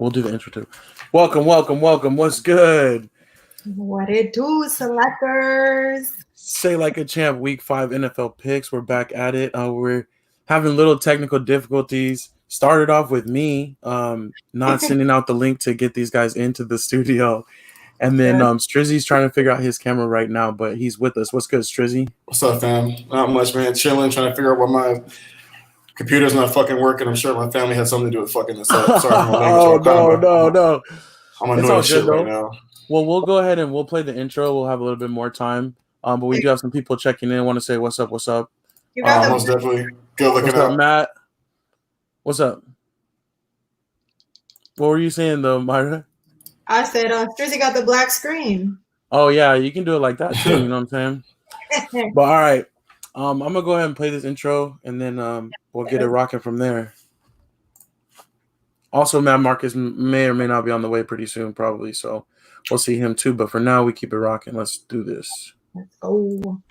We'll do the intro too. Welcome. What's good? What it do, SLACers? Say like a champ. Week 5 NFL picks. We're back at it. We're having little technical difficulties. Started off with me not sending out the link to get these guys into the studio, and then Strizzy's trying to figure out his camera right now, but he's with us. What's good, Strizzy? What's up, fam? Not much, man. Chilling, trying to figure out why my computer's not fucking working. I'm sure my family had something to do with fucking this up. Sorry for my language. No. I'm annoyed as shit right now. Well, we'll go ahead and we'll play the intro. We'll have a little bit more time. But we do have some people checking in. Want to say what's up? Most definitely. Good looking up, Matt. What's up? What were you saying though, Myra? I said, Strizzy got the black screen. Oh yeah, you can do it like that too. You know what I'm saying? But all right, I'm gonna go ahead and play this intro, and then we'll get it rocking from there. Also, Matt Marcus may or may not be on the way pretty soon, probably. So we'll see him too. But for now, we keep it rocking. Let's do this. Let's go.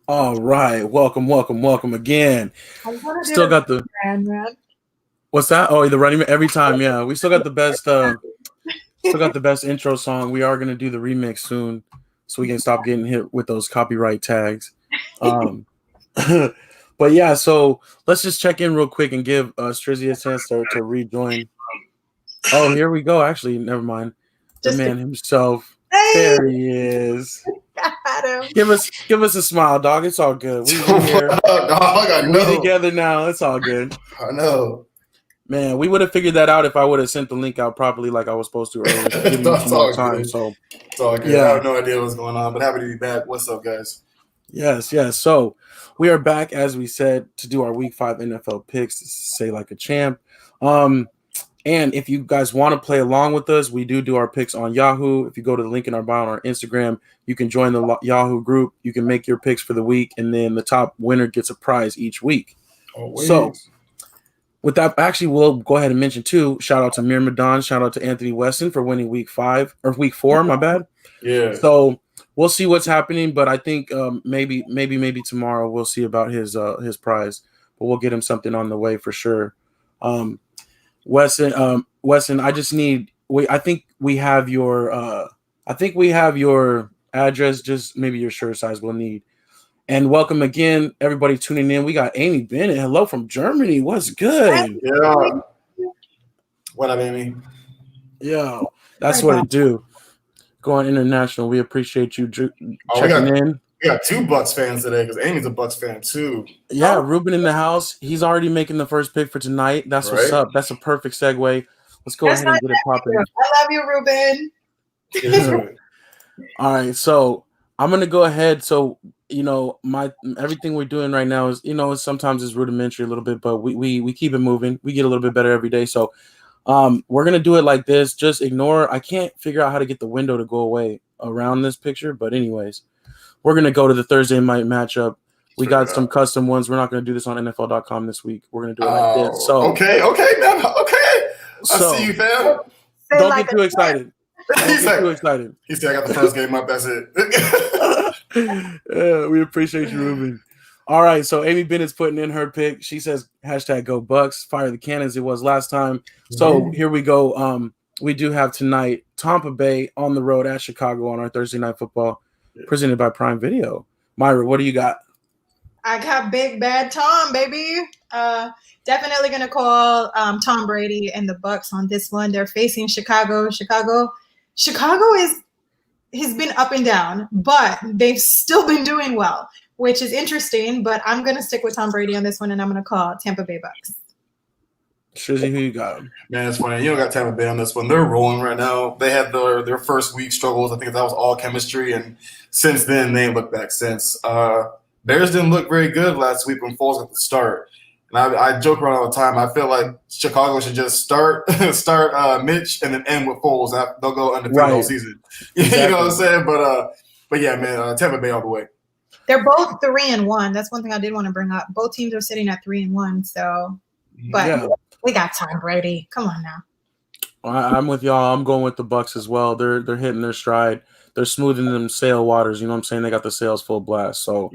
All right, welcome again. Still got the what's that? Oh, the running every time. Yeah, we still got the best. Still got the best intro song. We are gonna do the remix soon, so we can stop getting hit with those copyright tags. But yeah, so let's just check in real quick and give Strizzy a chance to rejoin. Oh, here we go. Actually, never mind. The man himself. Hey! There he is. Give us a smile, dog. It's all good. We're here. We're together now. It's all good. I know. Man, we would have figured that out if I would have sent the link out properly like I was supposed to earlier. Giving you some more time. So it's all good. Yeah. I have no idea what's going on, but happy to be back. What's up, guys? Yes. So we are back, as we said, to do our Week 5 NFL picks. Say like a champ. And if you guys want to play along with us, we do our picks on Yahoo. If you go to the link in our bio on our Instagram, you can join the Yahoo group. You can make your picks for the week, and then the top winner gets a prize each week. Always. So with that, actually, we'll go ahead and mention too, shout out to Mir Madan, shout out to Anthony Weston for winning week 4, my bad. Yeah. So we'll see what's happening, but I think maybe tomorrow we'll see about his prize. But we'll get him something on the way for sure. Weston, I just need. I think we have your address. Just maybe your shirt size we'll need. And welcome again, everybody tuning in. We got Amy Bennett. Hello from Germany. What's good? Yeah. What up, Amy? Yeah, that's what it do. Going international. We appreciate you checking in. We got 2 Bucks fans today because Amy's a Bucks fan too. Yeah, Ruben in the house. He's already making the first pick for tonight. That's what's up. That's a perfect segue. Let's go ahead and get it popping. I love you, Ruben. All right, so I'm gonna go ahead. So everything we're doing right now is sometimes it's rudimentary a little bit, but we keep it moving. We get a little bit better every day. So we're gonna do it like this. Just ignore. I can't figure out how to get the window to go away around this picture, but anyways. We're going to go to the Thursday night matchup. We got some custom ones. We're not going to do this on NFL.com this week. We're going to do it like this. So Okay, man. Okay. I see you, fam. Don't get too excited. Too excited. He said I got the first game up. That's it. Yeah, we appreciate you, Ruben. All right, so Amy Bennett's putting in her pick. She says, #Go Bucks. Fire the cannons. It was last time. So here we go. We do have tonight Tampa Bay on the road at Chicago on our Thursday Night Football. Presented by Prime Video. Myra, what do you got? I got Big Bad Tom, baby. Definitely going to call Tom Brady and the Bucks on this one. They're facing Chicago. Chicago has been up and down, but they've still been doing well. which is interesting, but I'm going to stick with Tom Brady on this one, and I'm going to call Tampa Bay Bucks. Shizzy, who you got? Man, it's funny. You don't got Tampa Bay on this one. They're rolling right now. They had their first week struggles. I think that was all chemistry, and since then they ain't looked back since. Bears didn't look very good last week when Foles got the start. And I joke around all the time. I feel like Chicago should just start Mitch and then end with Foles. They'll go undefeated all season. Exactly. You know what I'm saying? But yeah, man, Tampa Bay all the way. They're both 3-1. That's one thing I did want to bring up. Both teams are sitting at 3-1. So, but we got Tom Brady. Come on now. I'm with y'all. I'm going with the Bucks as well. They're hitting their stride. They're smoothing them sail waters. You know what I'm saying? They got the sails full blast. So,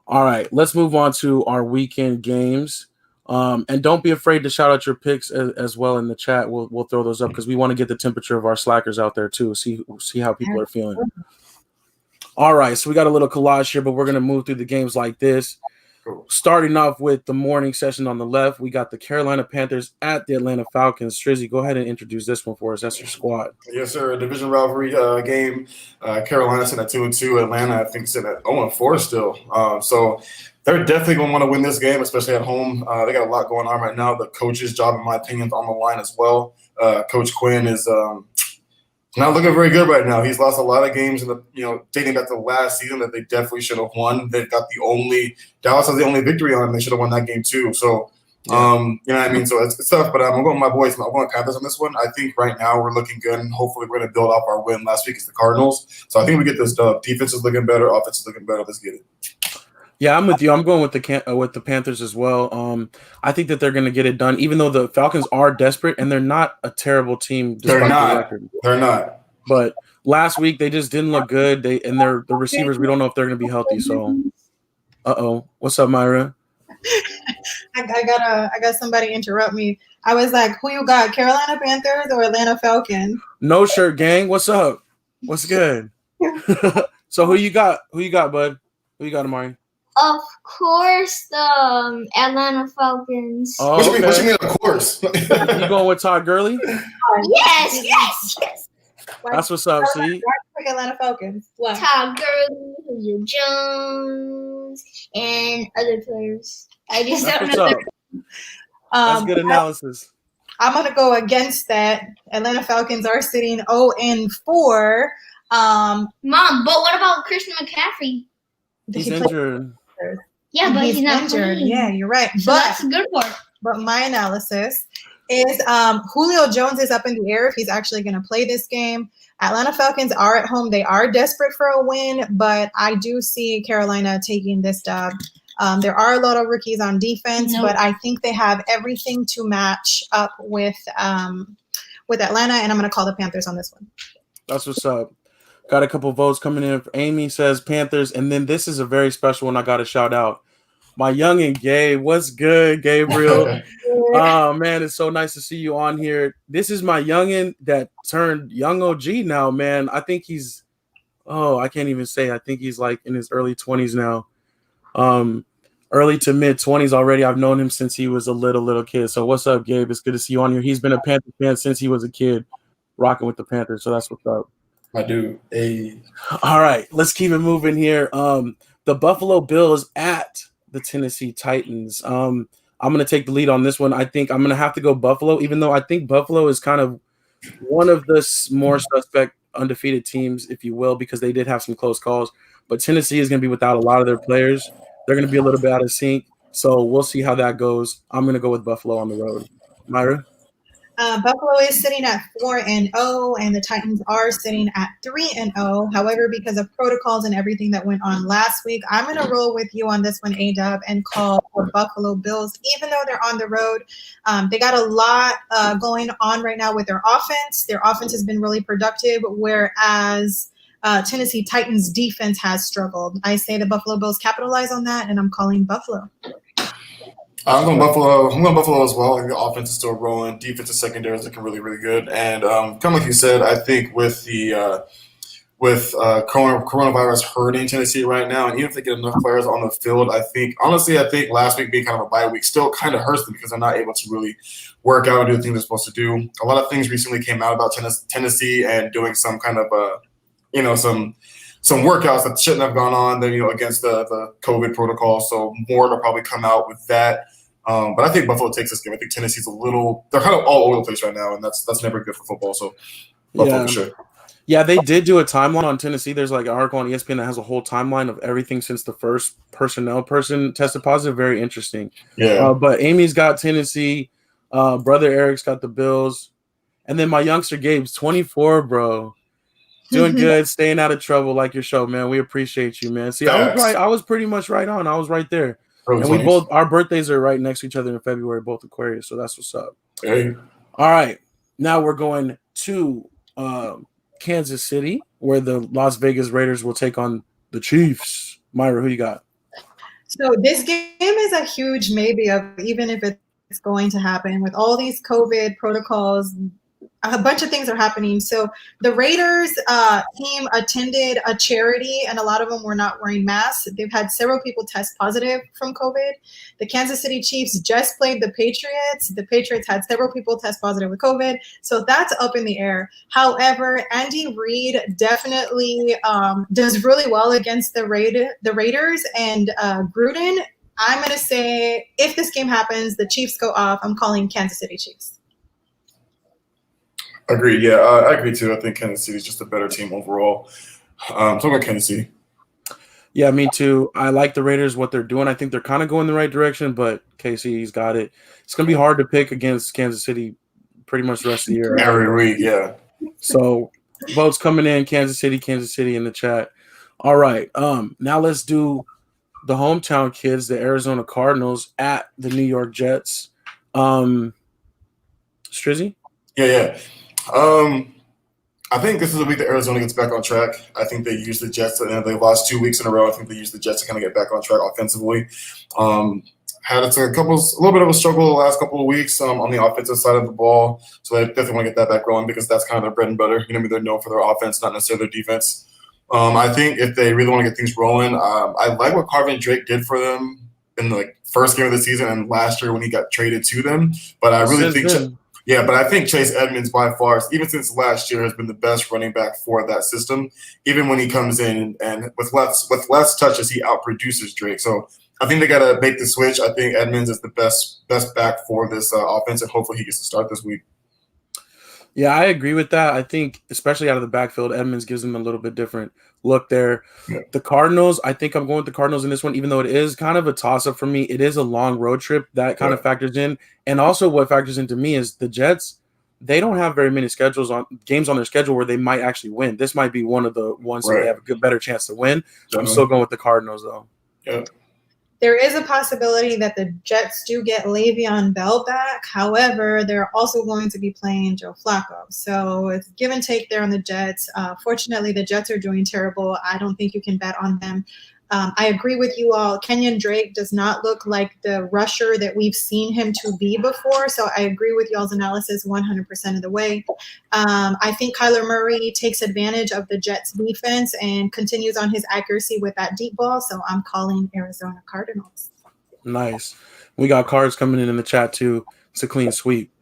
all right, let's move on to our weekend games. And don't be afraid to shout out your picks as well in the chat. We'll throw those up because we want to get the temperature of our SLACers out there too. See how people are feeling. All right, so we got a little collage here, but we're gonna move through the games like this. Starting off with the morning session on the left, we got the Carolina Panthers at the Atlanta Falcons. Strizzy, go ahead and introduce this one for us. That's your squad. Yes, sir. A division rivalry game. Carolina sitting at 2-2. Atlanta, I think, sitting at 0-4 still. So they're definitely going to want to win this game, especially at home. They got a lot going on right now. The coach's job, in my opinion, is on the line as well. Coach Quinn is not looking very good right now. He's lost a lot of games dating back to last season that they definitely should have won. They've got Dallas has the only victory on them. They should have won that game too. So, you know what I mean? So it's tough, but I'm going with my boys. I'm going Panthers on this one. I think right now we're looking good, and hopefully we're going to build off our win last week against the Cardinals. So I think we get this dub. Defense is looking better. Offense is looking better. Let's get it. Yeah, I'm with you. I'm going with the Panthers as well. I think that they're going to get it done, even though the Falcons are desperate and they're not a terrible team. They're not. They're not. But last week they just didn't look good. The receivers. We don't know if they're going to be healthy. So, what's up, Myra? I got somebody interrupt me. I was like, who you got, Carolina Panthers or Atlanta Falcons? No shirt gang. What's up? What's good? So who you got? Who you got, bud? Who you got, Amari? Of course, the Atlanta Falcons. Oh, what you mean, of course? You going with Todd Gurley? Yes. That's what's up, see? Atlanta Falcons. What? Todd Gurley, Julio Jones, and other players. I just don't know. That's good analysis. I'm going to go against that. Atlanta Falcons are sitting 0-4. Mom, but what about Christian McCaffrey? He's injured. Yeah, but he's not injured. playing. Yeah, you're right. So that's a good part. But my analysis is Julio Jones is up in the air if he's actually going to play this game. Atlanta Falcons are at home. They are desperate for a win, but I do see Carolina taking this dub. There are a lot of rookies on defense, but I think they have everything to match up with Atlanta, and I'm going to call the Panthers on this one. That's what's up. Got a couple votes coming in. Amy says Panthers, and then this is a very special one I got to shout out. My youngin' Gabe, what's good, Gabriel? Oh, man, it's so nice to see you on here. This is my youngin' that turned young OG now, man. I think he's I can't even say. I think he's like in his early 20s now. Early to mid 20s already. I've known him since he was a little kid. So what's up, Gabe? It's good to see you on here. He's been a Panther fan since he was a kid, rocking with the Panthers. So that's what's up. I do. All right, let's keep it moving here. The Buffalo Bills at the Tennessee Titans. I'm going to take the lead on this one. I think I'm going to have to go Buffalo, even though I think Buffalo is kind of one of the more suspect undefeated teams, if you will, because they did have some close calls. But Tennessee is going to be without a lot of their players. They're going to be a little bit out of sync. So we'll see how that goes. I'm going to go with Buffalo on the road. Myra? Buffalo is sitting at 4-0, and the Titans are sitting at 3-0. However, because of protocols and everything that went on last week, I'm going to roll with you on this one, A-Dub, and call for Buffalo Bills, even though they're on the road. They got a lot going on right now with their offense. Their offense has been really productive, whereas Tennessee Titans defense has struggled. I say the Buffalo Bills capitalize on that, and I'm calling Buffalo. I'm going Buffalo. I'm going Buffalo as well. I think the offense is still rolling. Defensive secondary is looking really, really good. And kind of like you said, I think with the coronavirus hurting Tennessee right now, and even if they get enough players on the field, I think last week being kind of a bye week still kind of hurts them because they're not able to really work out and do the things they're supposed to do. A lot of things recently came out about Tennessee and doing some kind of some some workouts that shouldn't have gone on, then against the COVID protocol. So more will probably come out with that. But I think Buffalo takes this game. I think Tennessee's they're kind of all over the place right now, and that's never good for football. So Buffalo for sure. Yeah, they did do a timeline on Tennessee. There's like an article on ESPN that has a whole timeline of everything since the first personnel person tested positive. Very interesting. Yeah. But Amy's got Tennessee. Brother Eric's got the Bills. And then my youngster Gabe's 24, bro. Doing good, staying out of trouble like your show, man. We appreciate you, man. See, I was right. I was pretty much right on. I was right there. And we both, our birthdays are right next to each other in February, both Aquarius. So that's what's up. Hey. All right. Now we're going to Kansas City, where the Las Vegas Raiders will take on the Chiefs. Myra, who you got? So this game is a huge maybe of even if it's going to happen with all these COVID protocols. A bunch of things are happening. So the Raiders team attended a charity, and a lot of them were not wearing masks. They've had several people test positive from COVID. The Kansas City Chiefs just played the Patriots. The Patriots had several people test positive with COVID. So that's up in the air. However, Andy Reid definitely does really well against the Raiders and Gruden. I'm going to say if this game happens, the Chiefs go off. I'm calling Kansas City Chiefs. Agreed. Yeah, I agree too. I think Kansas City is just a better team overall. So I'm going Kansas City. Yeah, me too. I like the Raiders, what they're doing. I think they're kind of going the right direction, but KC's got it. It's going to be hard to pick against Kansas City pretty much the rest of the year. Every week, yeah. So votes coming in, Kansas City in the chat. All right. Now let's do the hometown kids, the Arizona Cardinals at the New York Jets. Strizzy? Yeah. I think this is the week that Arizona gets back on track. I think they used the Jets, and they lost 2 weeks in a row. I think they used the Jets to kind of get back on track offensively. Had a little bit of a struggle the last couple of weeks on the offensive side of the ball. So they definitely want to get that back rolling because that's kind of their bread and butter. They're known for their offense, not necessarily their defense. I think if they really want to get things rolling, I like what Carvin Drake did for them in the first game of the season and last year when he got traded to them. But I really think – yeah, but I think Chase Edmonds by far, even since last year, has been the best running back for that system. Even when he comes in and with less touches, he outproduces Drake. So I think they got to make the switch. I think Edmonds is the best back for this offense, and hopefully he gets to start this week. Yeah, I agree with that. I think, especially out of the backfield, Edmonds gives them a little bit different look there. Yeah. The Cardinals, I think I'm going with the Cardinals in this one, even though it is kind of a toss-up for me. It is a long road trip. That kind of factors in. And also what factors into me is the Jets, they don't have very many games on their schedule where they might actually win. This might be one of the ones where they have a better chance to win. So I'm still going with the Cardinals, though. Yeah. There is a possibility that the Jets do get Le'Veon Bell back. However, they're also going to be playing Joe Flacco. So it's give and take there on the Jets. Fortunately, the Jets are doing terrible. I don't think you can bet on them. I agree with you all. Kenyon Drake does not look like the rusher that we've seen him to be before. So I agree with y'all's analysis 100% of the way. I think Kyler Murray takes advantage of the Jets defense and continues on his accuracy with that deep ball. So I'm calling Arizona Cardinals. Nice. We got cards coming in the chat too. It's a clean sweep.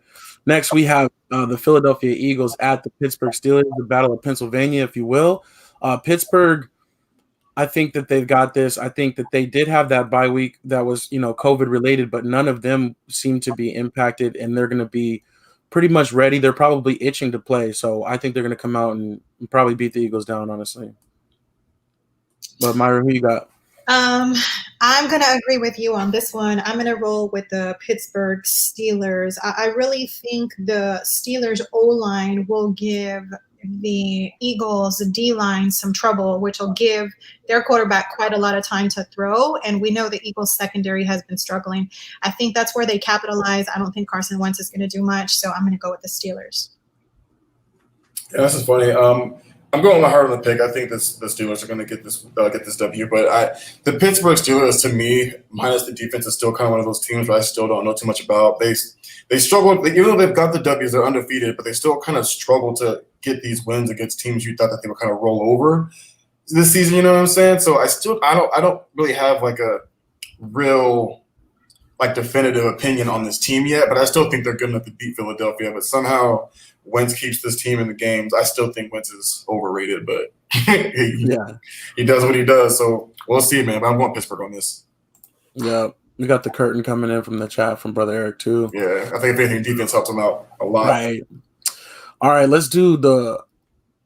Next, we have the Philadelphia Eagles at the Pittsburgh Steelers, the Battle of Pennsylvania, if you will. Pittsburgh, I think that they've got this. I think that they did have that bye week that was, COVID related, but none of them seem to be impacted, and they're going to be pretty much ready. They're probably itching to play, so I think they're going to come out and probably beat the Eagles down, honestly. But Myra, who you got? I'm going to agree with you on this one. I'm going to roll with the Pittsburgh Steelers. I really think the Steelers O-line will give the Eagles D-line some trouble, which will give their quarterback quite a lot of time to throw. And we know the Eagles secondary has been struggling. I think that's where they capitalize. I don't think Carson Wentz is going to do much, so I'm going to go with the Steelers. Yeah, this is funny. I'm going with my heart on the pick. I think the Steelers are going to get this W. But the Pittsburgh Steelers, to me, minus the defense, is still kind of one of those teams where I still don't know too much about. They struggle, even though they've got the W's, they're undefeated, but they still kind of struggle to get these wins against teams you thought that they would kind of roll over this season. You know what I'm saying? So I don't really have like a real definitive opinion on this team yet, but I still think they're good enough to beat Philadelphia. But somehow Wentz keeps this team in the games. I still think Wentz is overrated, but he does what he does. So we'll see, man. But I'm going Pittsburgh on this. Yeah. We got the curtain coming in from the chat from Brother Eric, too. Yeah, I think if anything, defense helps him out a lot. Right. All right, let's do the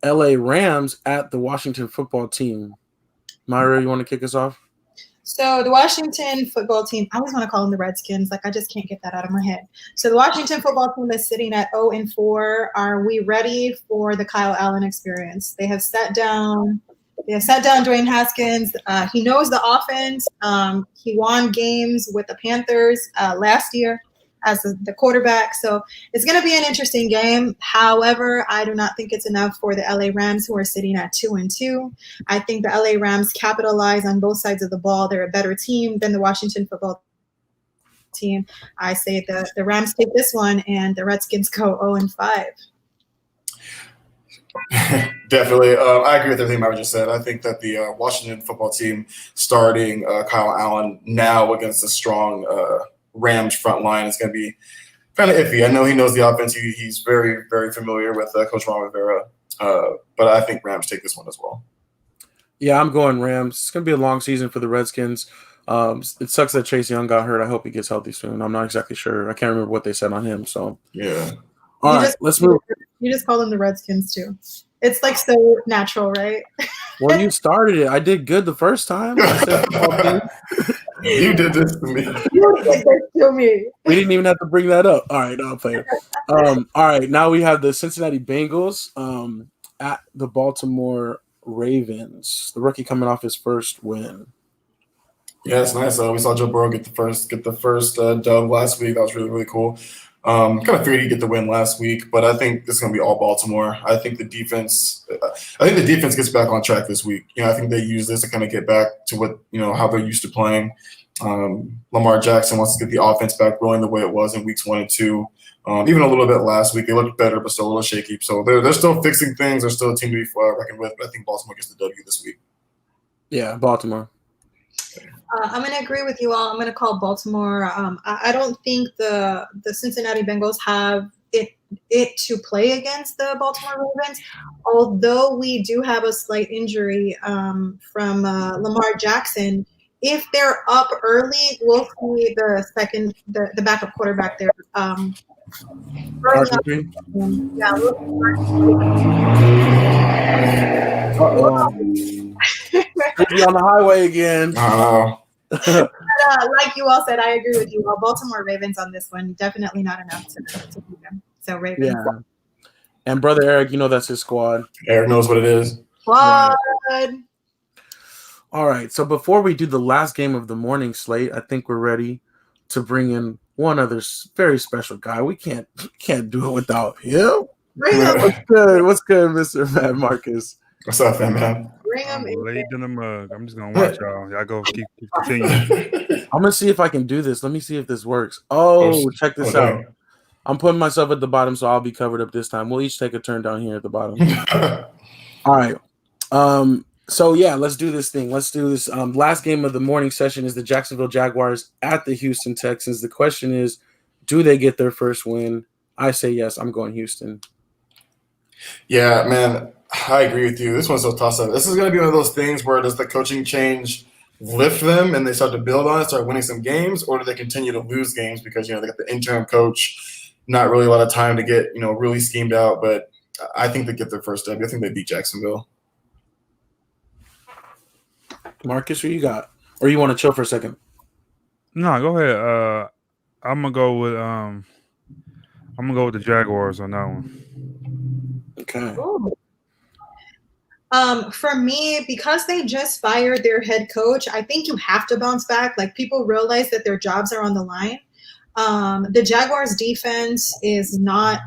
LA Rams at the Washington football team. Myra, you want to kick us off? So the Washington football team, I always want to call them the Redskins. Like, I just can't get that out of my head. So the Washington football team is sitting at 0-4. Are we ready for the Kyle Allen experience? They have sat down Dwayne Haskins. He knows the offense. He won games with the Panthers last year as the quarterback. So it's going to be an interesting game. However, I do not think it's enough for the LA Rams, who are sitting at 2-2. I think the LA Rams capitalize on both sides of the ball. They're a better team than the Washington football team. I say the Rams take this one and the Redskins go 0-5. Definitely. I agree with everything Myra just said. I think that the Washington football team starting Kyle Allen now against a strong Rams front line is going to be kind of iffy. I know he knows the offense. He's very, very familiar with Coach Ron Rivera. But I think Rams take this one as well. Yeah, I'm going Rams. It's going to be a long season for the Redskins. It sucks that Chase Young got hurt. I hope he gets healthy soon. I'm not exactly sure. I can't remember what they said on him. So yeah. All right, let's move. You just call them the Redskins too. It's like so natural, right? Well, you started it. I did good the first time. I said, you did this to me. You did this to me. We didn't even have to bring that up. All right, I'll play it. All right, now we have the Cincinnati Bengals at the Baltimore Ravens. The rookie coming off his first win. Yeah, it's nice. We saw Joe Burrow get the first dub last week. That was really, really cool. Kind of figured he'd get the win last week, but I think it's going to be all Baltimore. I think the defense gets back on track this week. I think they use this to kind of get back to what, how they're used to playing. Lamar Jackson wants to get the offense back rolling the way it was in weeks 1 and 2. Even a little bit last week. They looked better, but still a little shaky. So they're still fixing things. They're still a team to be reckoned with, but I think Baltimore gets the W this week. Yeah, Baltimore. I'm going to agree with you all. I'm going to call Baltimore. I don't think the Cincinnati Bengals have it to play against the Baltimore Ravens, although we do have a slight injury from Lamar Jackson. If they're up early, we'll see the backup quarterback there. Early on, yeah, Be on the highway again. Like you all said, I agree with you. Well, Baltimore Ravens on this one, definitely not enough to beat them. So Ravens. Yeah. And Brother Eric, that's his squad. Eric knows what it is. Squad. Right. All right. So before we do the last game of the morning slate, I think we're ready to bring in one other very special guy. We can't do it without him. What's good, Mr. Matt Marcus? What's up, man? Bring him in. Laid in the mug. I'm just gonna watch y'all. Y'all go keep continue. I'm gonna see if I can do this. Let me see if this works. Oh, check this out. I'm putting myself at the bottom, so I'll be covered up this time. We'll each take a turn down here at the bottom. All right. So yeah, let's do this thing. Let's do this. Last game of the morning session is the Jacksonville Jaguars at the Houston Texans. The question is, do they get their first win? I say yes. I'm going Houston. Yeah, man. I agree with you. This one's so toss-up. This is going to be one of those things where does the coaching change lift them and they start to build on it, start winning some games, or do they continue to lose games because, they got the interim coach, not really a lot of time to get, really schemed out. But I think they get their first W. I think they beat Jacksonville. Marcus, who you got? Or you want to chill for a second? No, go ahead. I'm gonna go with the Jaguars on that one. Okay. Ooh. For me, because they just fired their head coach, I think you have to bounce back. Like, people realize that their jobs are on the line. The Jaguars defense is not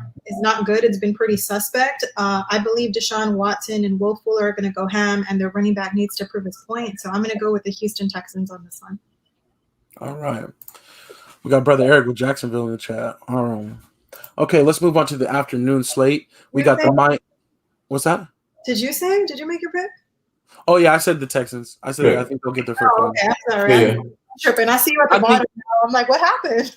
good. It's been pretty suspect. I believe Deshaun Watson and Will Fuller are going to go ham, and their running back needs to prove his point. So I'm going to go with the Houston Texans on this one. All right. We got Brother Eric with Jacksonville in the chat. All right. Okay, let's move on to the afternoon slate. We got the What's that? Did you make your pick? Oh, yeah, I said the Texans. I think they'll get their first one. Okay, that's all right. Yeah. I'm tripping. I see you at the bottom now. I'm like, what happened?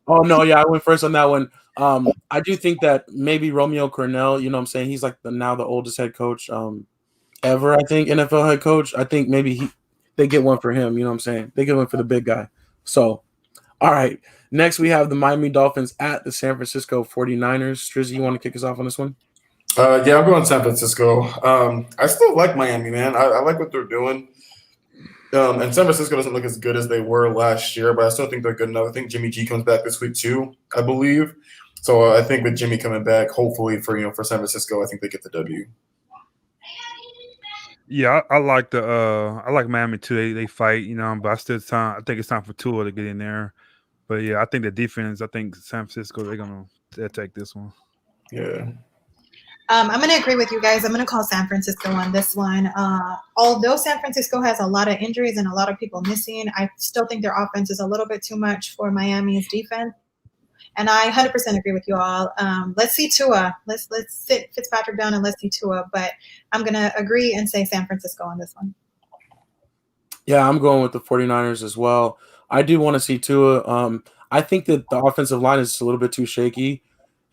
Oh no, yeah, I went first on that one. I do think that maybe Romeo Cornell, you know what I'm saying? He's like now the oldest head coach ever, I think, NFL head coach. I think maybe they get one for him, you know what I'm saying? They get one for the big guy. So, all right. Next we have the Miami Dolphins at the San Francisco 49ers. Strizzy, you want to kick us off on this one? Yeah, I'm going San Francisco. I still like Miami, man. I like what they're doing. And San Francisco doesn't look as good as they were last year, but I still think they're good enough. I think Jimmy G comes back this week too, I believe. So I think with Jimmy coming back, hopefully for San Francisco, I think they get the W. Yeah, I like I like Miami too. They fight, but I think it's time for Tua to get in there. But yeah, I think the defense. I think San Francisco they'll take this one. Yeah. I'm going to agree with you guys. I'm going to call San Francisco on this one. Although San Francisco has a lot of injuries and a lot of people missing, I still think their offense is a little bit too much for Miami's defense. And I 100% agree with you all. Let's see Tua. Let's sit Fitzpatrick down and let's see Tua. But I'm going to agree and say San Francisco on this one. Yeah, I'm going with the 49ers as well. I do want to see Tua. I think that the offensive line is a little bit too shaky.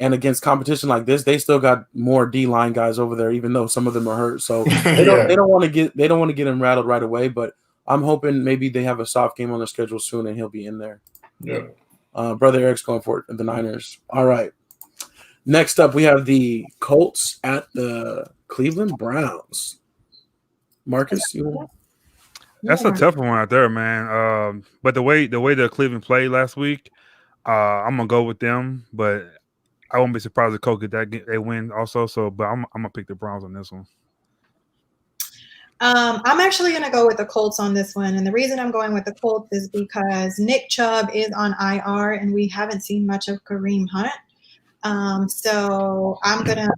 And against competition like this, they still got more D-line guys over there, even though some of them are hurt. So they don't want to get him rattled right away. But I'm hoping maybe they have a soft game on their schedule soon and he'll be in there. Yeah. Brother Eric's going for it, the Niners. All right. Next up, we have the Colts at the Cleveland Browns. Marcus, That's a tough one out there, man. But the way the Cleveland played last week, I'm gonna go with them. But I won't be surprised if Colts they win also. So, but I'm gonna pick the Browns on this one. I'm actually going to go with the Colts on this one. And the reason I'm going with the Colts is because Nick Chubb is on IR and we haven't seen much of Kareem Hunt. So I'm gonna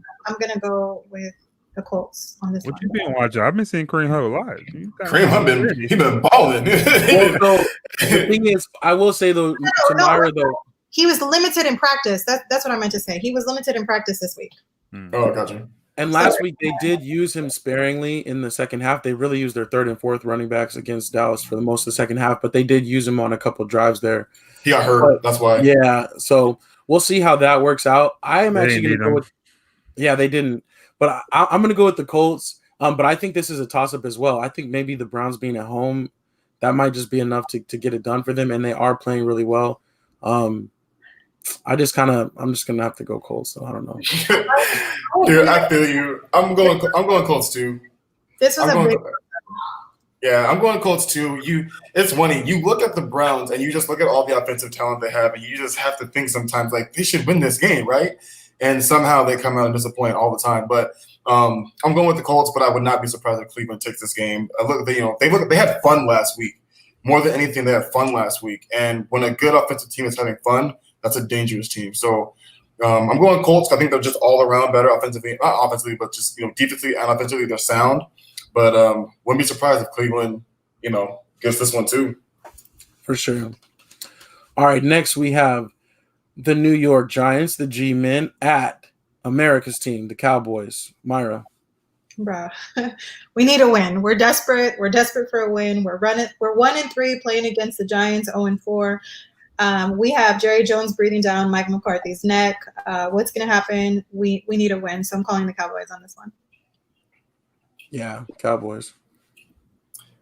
go with the Colts on this one. What you been watching? I've been seeing Kareem Hunt a lot. Kareem Hunt he been balling. Well, the thing is, I will say though, Tamara though, he was limited in practice. That's what I meant to say. He was limited in practice this week. Oh, gotcha. And last week they did use him sparingly in the second half. They really used their third and fourth running backs against Dallas for the most of the second half, but they did use him on a couple of drives there. He got hurt. That's why. Yeah, so we'll see how that works out. I am actually going to go with – yeah, they didn't. But I'm going to go with the Colts. But I think this is a toss-up as well. I think maybe the Browns being at home, that might just be enough to get it done for them, and they are playing really well. I'm just gonna have to go Colts. So I don't know. Dude, I feel you. I'm going Colts too. This was a big. Yeah, I'm going Colts too. It's funny. You look at the Browns and you just look at all the offensive talent they have, and you just have to think sometimes like they should win this game, right? And somehow they come out and disappoint all the time. But I'm going with the Colts, but I would not be surprised if Cleveland takes this game. They had fun last week. More than anything, they had fun last week. And when a good offensive team is having fun, that's a dangerous team. So I'm going Colts. I think they're just all around better offensively, not offensively, but just defensively and offensively they're sound. But wouldn't be surprised if Cleveland, gets this one too. For sure. All right, next we have the New York Giants, the G-Men, at America's team, the Cowboys. Myra. Bruh, we need a win. We're desperate. We're desperate for a win. We're 1-3 playing against the Giants, 0-4. We have Jerry Jones breathing down Mike McCarthy's neck. What's going to happen? We need a win. So I'm calling the Cowboys on this one. Yeah, Cowboys.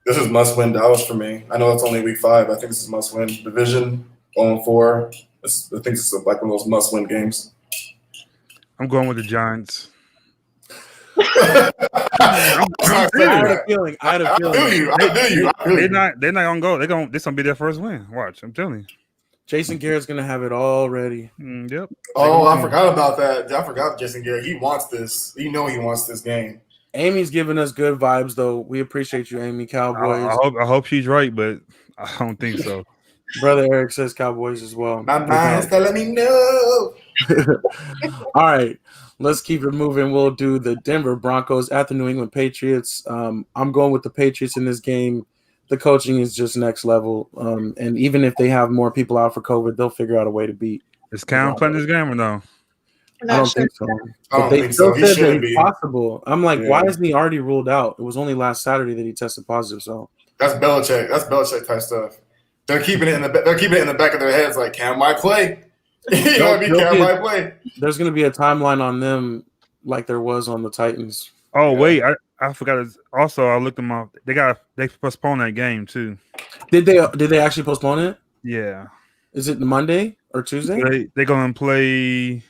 This is must-win Dallas for me. I know it's only week 5. I think this is must-win. Division, 0-4. I think this is like one of those must-win games. I'm going with the Giants. I had a feeling. I feel you. They're not gonna go. This gonna be their first win. Watch, I'm telling you. Jason Garrett's gonna have it all ready. Yep. Oh, I forgot about that. I forgot Jason Garrett. He wants this. He wants this game. Amy's giving us good vibes, though. We appreciate you, Amy. Cowboys. I hope she's right, but I don't think so. Brother Eric says Cowboys as well. My mind's telling me no. All right, let's keep it moving. We'll do the Denver Broncos at the New England Patriots. I'm going with the Patriots in this game. The coaching is just next level. And even if they have more people out for COVID, they'll figure out a way to beat. Is Cam playing this game or no? I don't think so. But they still said that it's possible. I'm like, why isn't he already ruled out? It was only last Saturday that he tested positive. So that's Belichick. That's Belichick type stuff. They're keeping it in the back of their heads. Like, can I play? You know what I mean? Can I play? There's going to be a timeline on them like there was on the Titans. Oh wait, I forgot. Also, I looked them up. They postponed that game too. Did they actually postpone it? Yeah. Is it Monday or Tuesday? They're gonna play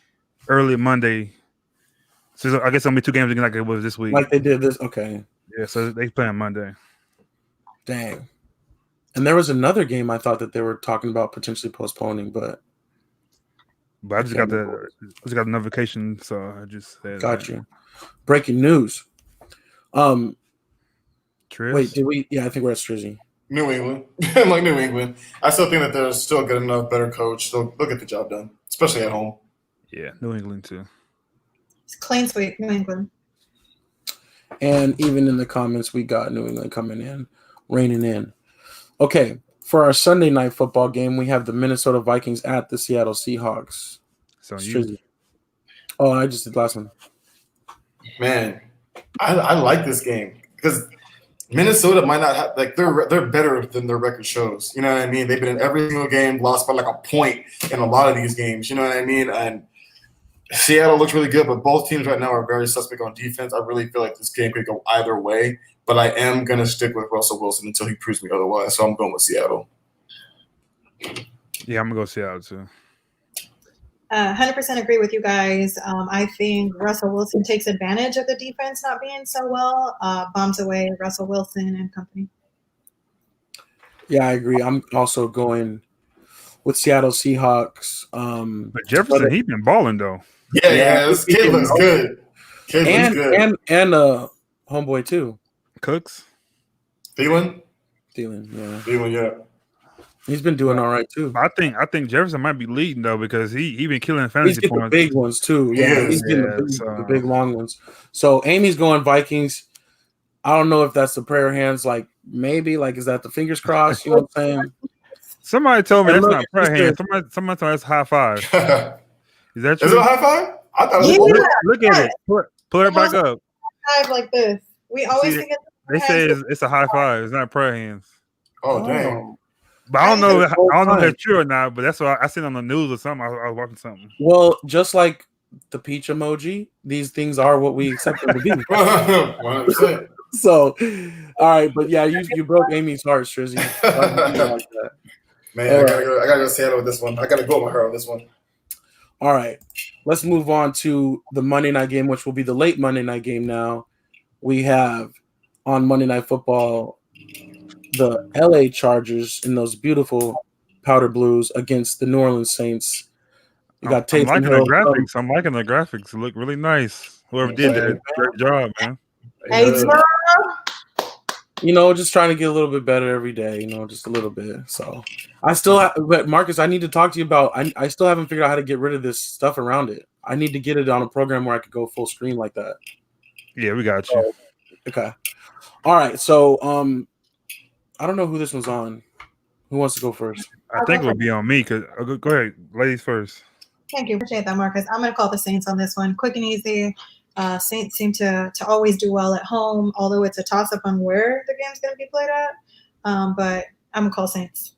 early Monday. So I guess it'll be 2 games again like it was this week. Like they did this. Okay. Yeah, so they play on Monday. Dang. And there was another game I thought that they were talking about potentially postponing, but I just got a notification, so I just said got you. Breaking news. Triz? Wait, did we? Yeah, I think we're at Strizzy. New England. Like New England. I still think that they're still good enough, better coach. They'll get the job done, especially at home. Yeah, New England too. It's clean sweep, New England. And even in the comments, we got New England coming in, reigning in. Okay, for our Sunday night football game, we have the Minnesota Vikings at the Seattle Seahawks. So Strizzy. Oh, I just did the last one. Man, I like this game because Minnesota might not have they're better than their record shows. You know what I mean? They've been in every single game, lost by like a point in a lot of these games. You know what I mean? And Seattle looks really good, but both teams right now are very suspect on defense. I really feel like this game could go either way, but I am gonna stick with Russell Wilson until he proves me otherwise. So I'm going with Seattle. Yeah, I'm gonna go Seattle too. 100% agree with you guys. I think Russell Wilson takes advantage of the defense not being so well, bombs away Russell Wilson and company. Yeah, I agree. I'm also going with Seattle Seahawks. But Jefferson, he's been balling though. Yeah, this kid looks good. And homeboy too. Cooks? Thielen, yeah. He's been doing all right too. I think Jefferson might be leading though because he been killing fantasy He's getting points. the big ones too. Yeah, he's getting the big long ones. So Amy's going Vikings. I don't know if that's the prayer hands. Like maybe is that the fingers crossed? You know what I'm saying? Somebody told me that's not prayer hands. Somebody told me that's high five. Is that true? Is it a high five? I thought it was. Look at it. Pull it back up. Five like this. We always think they say it's a high five. It's not prayer hands. Oh dang. But I don't know if that's true or not. But that's what I seen on the news or something. I was watching something. Well, just like the peach emoji, these things are what we accept them to be. 100%. So, all right, but yeah, you broke Amy's heart, Strizzy. Like that. Man, I gotta go Seattle with this one. I gotta go with her on this one. All right, let's move on to the Monday night game, which will be the late Monday night game now. We have on Monday Night Football the LA Chargers in those beautiful powder blues against the New Orleans Saints. You got I'm liking the graphics. I'm liking the graphics. It look really nice. Whoever did that, great job, man. Hey, just trying to get a little bit better every day, just a little bit. So I still but Marcus, I need to talk to you about, I still haven't figured out how to get rid of this stuff around it. I need to get it on a program where I could go full screen like that. Yeah, we got you. Okay. All right. So, I don't know who this one's on. Who wants to go first? I think it would be on me. Go ahead, ladies first. Thank you. Appreciate that, Marcus. I'm going to call the Saints on this one. Quick and easy. Saints seem to always do well at home, although it's a toss-up on where the game's going to be played at. But I'm going to call Saints.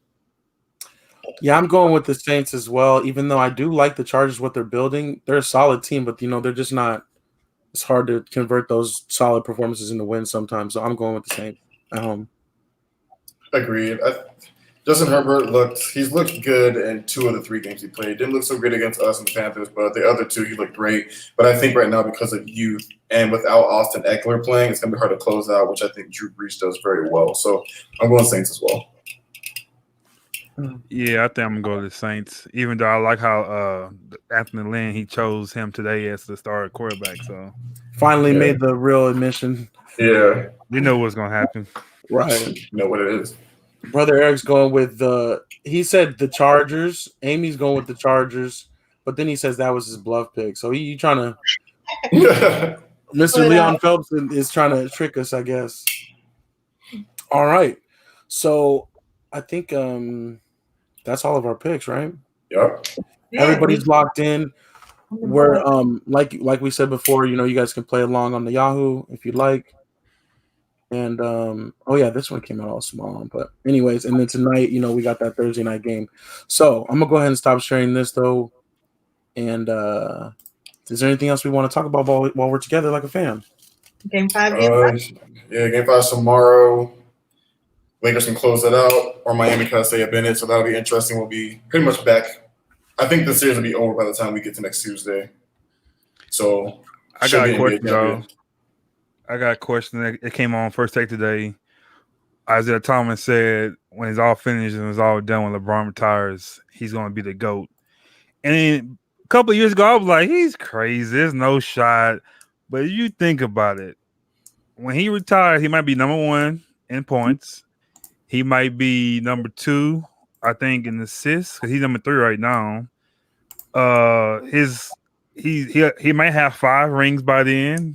Yeah, I'm going with the Saints as well, even though I do like the Chargers, what they're building. They're a solid team, but, they're just not – it's hard to convert those solid performances into wins sometimes. So I'm going with the Saints at home. Agreed. Justin Herbert looked good in 2 of the 3 games he played. Didn't look so great against us and the Panthers, but the other 2 he looked great. But I think right now because of youth and without Austin Eckler playing, it's going to be hard to close out, which I think Drew Brees does very well. So I'm going Saints as well. Yeah, I think I'm going to go to the Saints, even though I like how Anthony Lynn, he chose him today as the starter quarterback. So finally made the real admission. Yeah. We know what's going to happen. Right. You know what it is. Brother Eric's going with he said the Chargers. Amy's going with the Chargers, but then he says that was his bluff pick. So he trying to Mr. Leon Phelps is trying to trick us, I guess. All right. So I think that's all of our picks, right? Yep. Everybody's locked in. We're like we said before, you guys can play along on the Yahoo if you'd like. And oh yeah, this one came out all small. But anyways, and then tonight, we got that Thursday night game. So I'm gonna go ahead and stop sharing this though. And is there anything else we want to talk about while we're together like a fam? Game 5. Yeah, game 5 tomorrow. Lakers can close it out, or Miami can stay up in it. So that'll be interesting. We'll be pretty much back. I think the series will be over by the time we get to next Tuesday. So I got a question though. I got a question that came on First Take today. Isaiah Thomas said when it's all finished and it's all done, when LeBron retires, he's going to be the GOAT. And then a couple of years ago, I was like, he's crazy. There's no shot. But if you think about it, when he retired, he might be number 1 in points. He might be number 2, I think, in assists, because he's number 3 right now. He might have 5 rings by the end.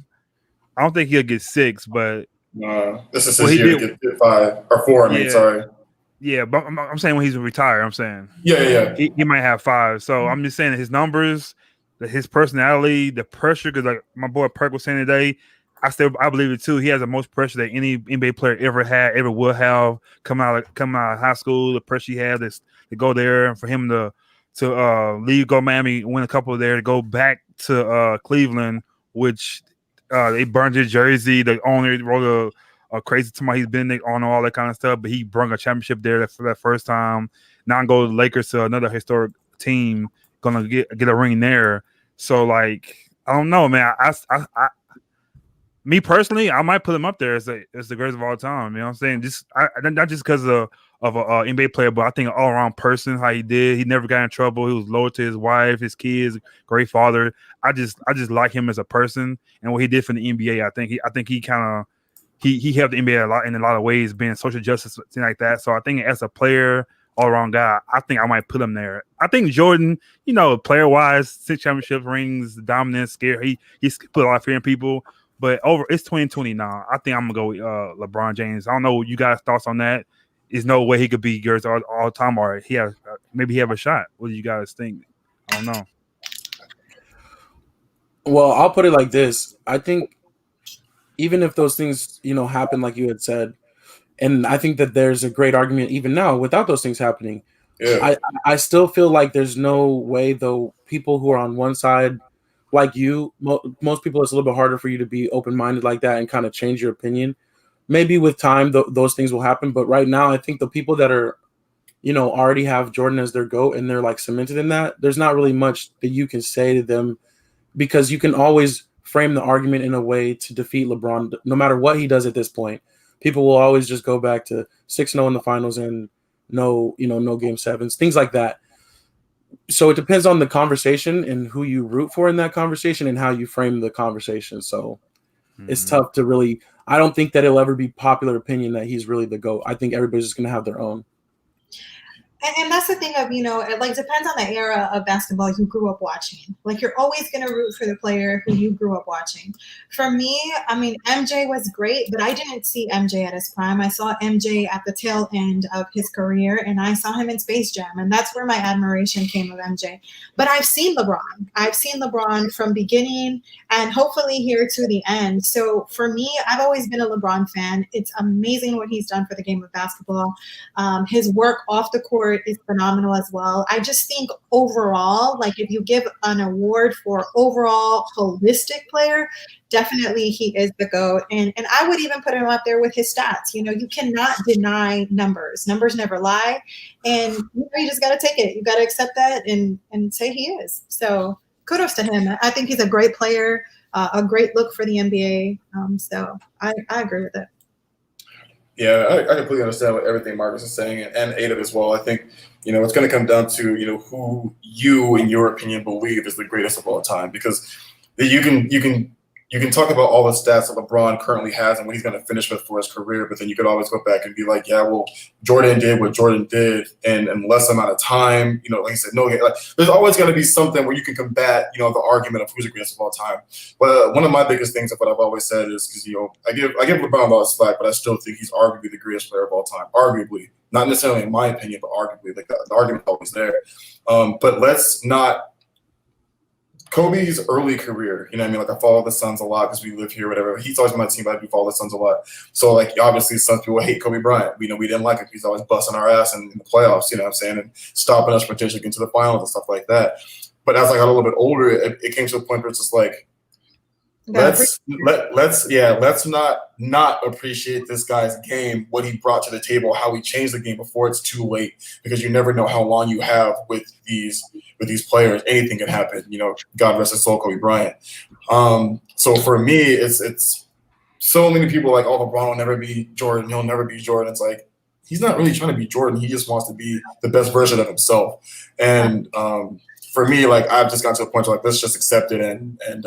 I don't think he'll get 6, but this is his year to get 5 or 4. I mean, sorry. Yeah, but I'm saying when he's retired. I'm saying he might have 5. So I'm just saying that his numbers, his personality, the pressure. Because like my boy Perk was saying today, I believe it too. He has the most pressure that any NBA player ever will have coming out of high school. The pressure he had is to go there, and for him to leave, go Miami, win a couple there, to go back to Cleveland, which. They burned his jersey. The owner wrote a crazy tomorrow. He's been on all that kind of stuff, but he brought a championship there for that first time. Now go to the Lakers, to another historic team, gonna get a ring there. So like, I don't know, man. I me personally, I might put him up there as the greatest of all time. You know what I'm saying? Just not just because of an NBA player, but I think an all around person. How he did, he never got in trouble. He was loyal to his wife, his kids, great father. I just like him as a person and what he did for the NBA. I think he kind of he helped the NBA a lot in a lot of ways, being social justice, thing like that. So I think as a player, all around guy, I think I might put him there. I think Jordan, player wise, 6 championship rings, dominance, scare. He's put a lot of fear in people. But it's 2020 now. I think I'm gonna go with LeBron James. I don't know what you guys' thoughts on that. There's no way he could be yours all time, or maybe he have a shot. What do you guys think? I don't know. Well, I'll put it like this. I think even if those things, happen like you had said, and I think that there's a great argument even now without those things happening. Yeah. I still feel like there's no way, though, people who are on one side, like you, most people, it's a little bit harder for you to be open-minded like that and kind of change your opinion. Maybe with time, those things will happen. But right now, I think the people that are, already have Jordan as their GOAT and they're like cemented in that, there's not really much that you can say to them, because you can always frame the argument in a way to defeat LeBron, no matter what he does at this point. People will always just go back to 6-0 in the finals and no game 7s, things like that. So it depends on the conversation and who you root for in that conversation and how you frame the conversation. So it's tough to really – I don't think that it'll ever be popular opinion that he's really the GOAT. I think everybody's just going to have their own. And that's the thing of, it like depends on the era of basketball you grew up watching. Like you're always going to root for the player who you grew up watching. For me, I mean, MJ was great, but I didn't see MJ at his prime. I saw MJ at the tail end of his career, and I saw him in Space Jam. And that's where my admiration came of MJ. But I've seen LeBron. I've seen LeBron from beginning and hopefully here to the end. So for me, I've always been a LeBron fan. It's amazing what he's done for the game of basketball. His work off the court is phenomenal as well. I just think overall, like if you give an award for overall holistic player, definitely he is the GOAT. And I would even put him up there with his stats. You cannot deny numbers. Numbers never lie. And you just got to take it. You got to accept that and say he is. So kudos to him. I think he's a great player, a great look for the NBA. So I agree with it. Yeah, I completely understand what everything Marcus is saying, and Ada as well. I think, it's going to come down to, who you, in your opinion, believe is the greatest of all time. Because you can talk about all the stats that LeBron currently has and what he's going to finish with for his career, but then you could always go back and be like, yeah, well, Jordan did what Jordan did in less amount of time. Like I said, there's always going to be something where you can combat, the argument of who's the greatest of all time. But one of my biggest things of what I've always said is because, I give LeBron a lot of slack, but I still think he's arguably the greatest player of all time. Arguably, not necessarily in my opinion, but arguably, like the argument's always there. But let's not Kobe's early career, you know what I mean? Like, I follow the Suns a lot because we live here, whatever. He's always on my team, but I do follow the Suns a lot. So, like, obviously, some people hate Kobe Bryant. We know we didn't like him. He's always busting our ass in the playoffs, you know what I'm saying, and stopping us from potentially getting to the finals and stuff like that. But as I got a little bit older, it came to a point where it's just like, let's not appreciate this guy's game, what he brought to the table, how he changed the game before it's too late, because you never know how long you have with these players. Anything can happen, you know. God rest his soul, Kobe Bryant. So for me, it's so many people like, oh, LeBron will never be Jordan, he'll never be Jordan. It's like, he's not really trying to be Jordan, he just wants to be the best version of himself. And for me, like, I've just gotten to a point where, like, let's just accept it and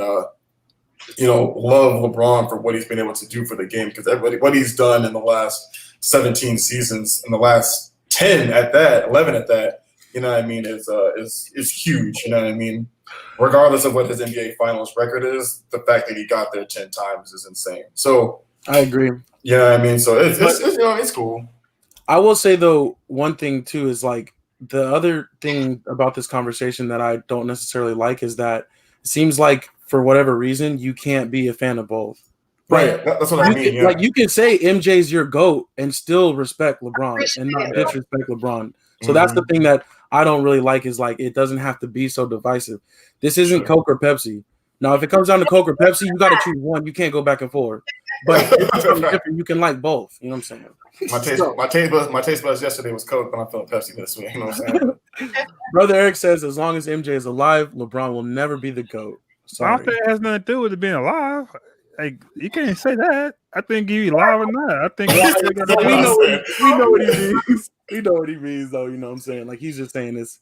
you know, love LeBron for what he's been able to do for the game, because what he's done in the last 17 seasons, in the last 10 at that, 11 at that, you know what I mean, is huge. You know what I mean? Regardless of what his NBA Finals record is, the fact that he got there 10 times is insane. So I agree. You know what I mean? So it's you know, it's cool. I will say, though, one thing too is, like, the other thing about this conversation that I don't necessarily like is that it seems like, for whatever reason, you can't be a fan of both. Right. That's what I mean. Yeah. Like, you can say MJ's your GOAT and still respect LeBron and not disrespect LeBron. So that's the thing that I don't really like, is, like, it doesn't have to be so divisive. This isn't Coke or Pepsi. Now, if it comes down to Coke or Pepsi, you got to choose one. You can't go back and forth. But it's different. You can like both. You know what I'm saying? My taste buds yesterday was Coke, but I'm feeling Pepsi this week. You know what I'm saying? Brother Eric says, as long as MJ is alive, LeBron will never be the GOAT. Sorry. I don't think it has nothing to do with it being alive. Like, you can't say that. I think he's alive or not. I think we know what he means. We know what he means, though. You know what I'm saying? Like, he's just saying this.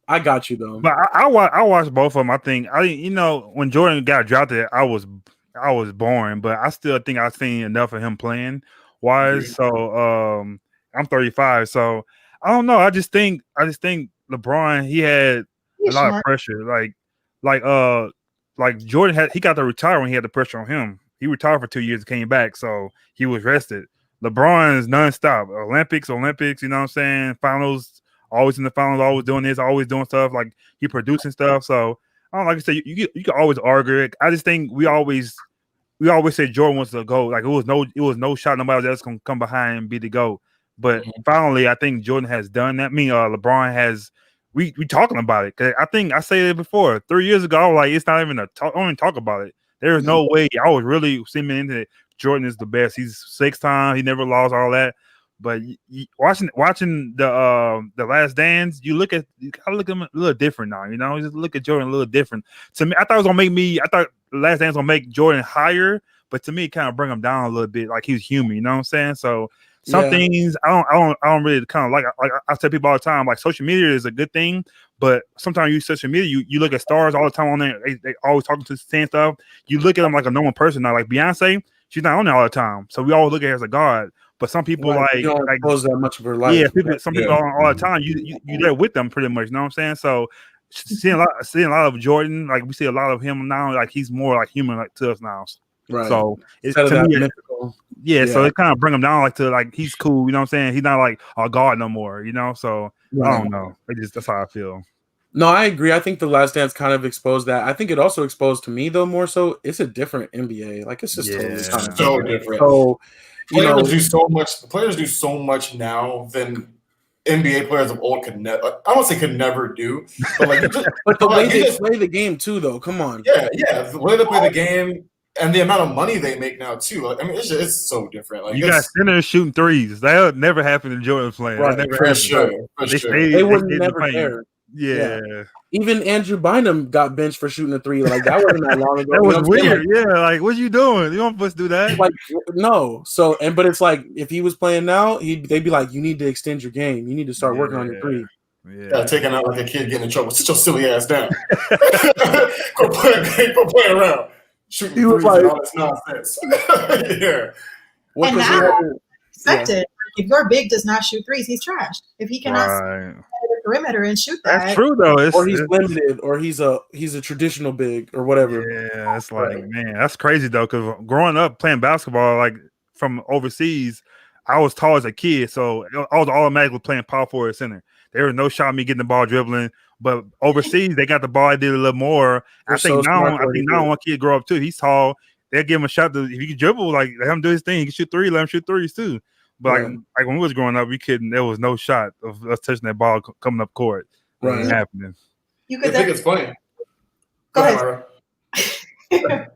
I got you, though. But I watched both of them. I think you know, when Jordan got drafted, I was boring, but I still think I've seen enough of him playing wise. So I'm 35, so I don't know. I just think LeBron, he had a lot of pressure. Like Jordan he got to retire when he had the pressure on him. He retired for 2 years and came back, so he was rested. LeBron is nonstop. Olympics, you know what I'm saying? Finals, always in the finals, always doing this, always doing stuff. Like, he producing stuff. So I don't, like I said, you can always argue it. I just think we always say Jordan wants to go. Like, it was no shot nobody else gonna come behind and be the GOAT. But finally, I think Jordan has done that. LeBron has. We talking about it, because I think I said it before 3 years ago. I was like, it's not even I don't even talk about it. There is no way. I was really seeming into it. Jordan is the best. He's 6 times. He never lost, all that. But watching the Last Dance, you gotta look at him a little different now. You know, just look at Jordan a little different. To me, I thought the Last Dance was gonna make Jordan higher, but to me, it kind of bring him down a little bit. Like, he's human. You know what I'm saying? So. Some things I don't really kind of like I tell people all the time, like, social media is a good thing, but sometimes you use social media, you look at stars all the time on there, they always talking to saying stuff. You look at them like a normal person now. Like Beyonce, she's not on there all the time, so we always look at her as a god. But some people like expose that much of her life. Yeah, some people are all the time. You there with them pretty much. You know what I'm saying? So seeing a lot of Jordan, like, we see a lot of him now. Like, he's more like human, like, to us now. Right. So it's to me, mythical. Yeah, so it kind of bring him down, like, to, like, he's cool. You know what I'm saying? He's not like a god no more. You know, so I don't know. That's how I feel. No, I agree. I think The Last Dance kind of exposed that. I think it also exposed to me, though, more so. It's a different NBA. Like, it's just totally so different. So players do so much. Players do so much now than NBA players of old could never. I don't say could never do, but like, but the way they play the game too, though. Come on. Yeah, the way they play the game. And the amount of money they make now too. Like, I mean, it's so different. Like, you got centers shooting threes. That never happened in Jordan playing. Right, for sure. They would never care. Yeah. Even Andrew Bynum got benched for shooting a three. Like, that wasn't that long ago. That was weird. Like, what you doing? You don't supposed to do that. Like, no. So, but it's like, if he was playing now, they'd be like, you need to extend your game. You need to start working on your three. Yeah, taking out like a kid getting in trouble. Sit your silly ass down. Go play around. Shooting threes like, and all this nonsense. Yeah. And now, expected. If your big does not shoot threes, he's trashed. If he cannot stand at the perimeter and shoot that, that's true though. Or he's limited, or he's a traditional big, or whatever. Yeah, it's like, man, that's crazy though. Because growing up playing basketball, like, from overseas, I was tall as a kid, so I was automatically playing power forward center. There was no shot at me getting the ball dribbling. But overseas, they got the ball. I did a little more. I think now one kid grow up too. He's tall. They'll give him a shot. If he can dribble, like let him do his thing. He can shoot three. Let him shoot threes too. But like when we was growing up, we couldn't. There was no shot of us touching that ball coming up court. Right, ain't happening. You could think it's funny. Go ahead.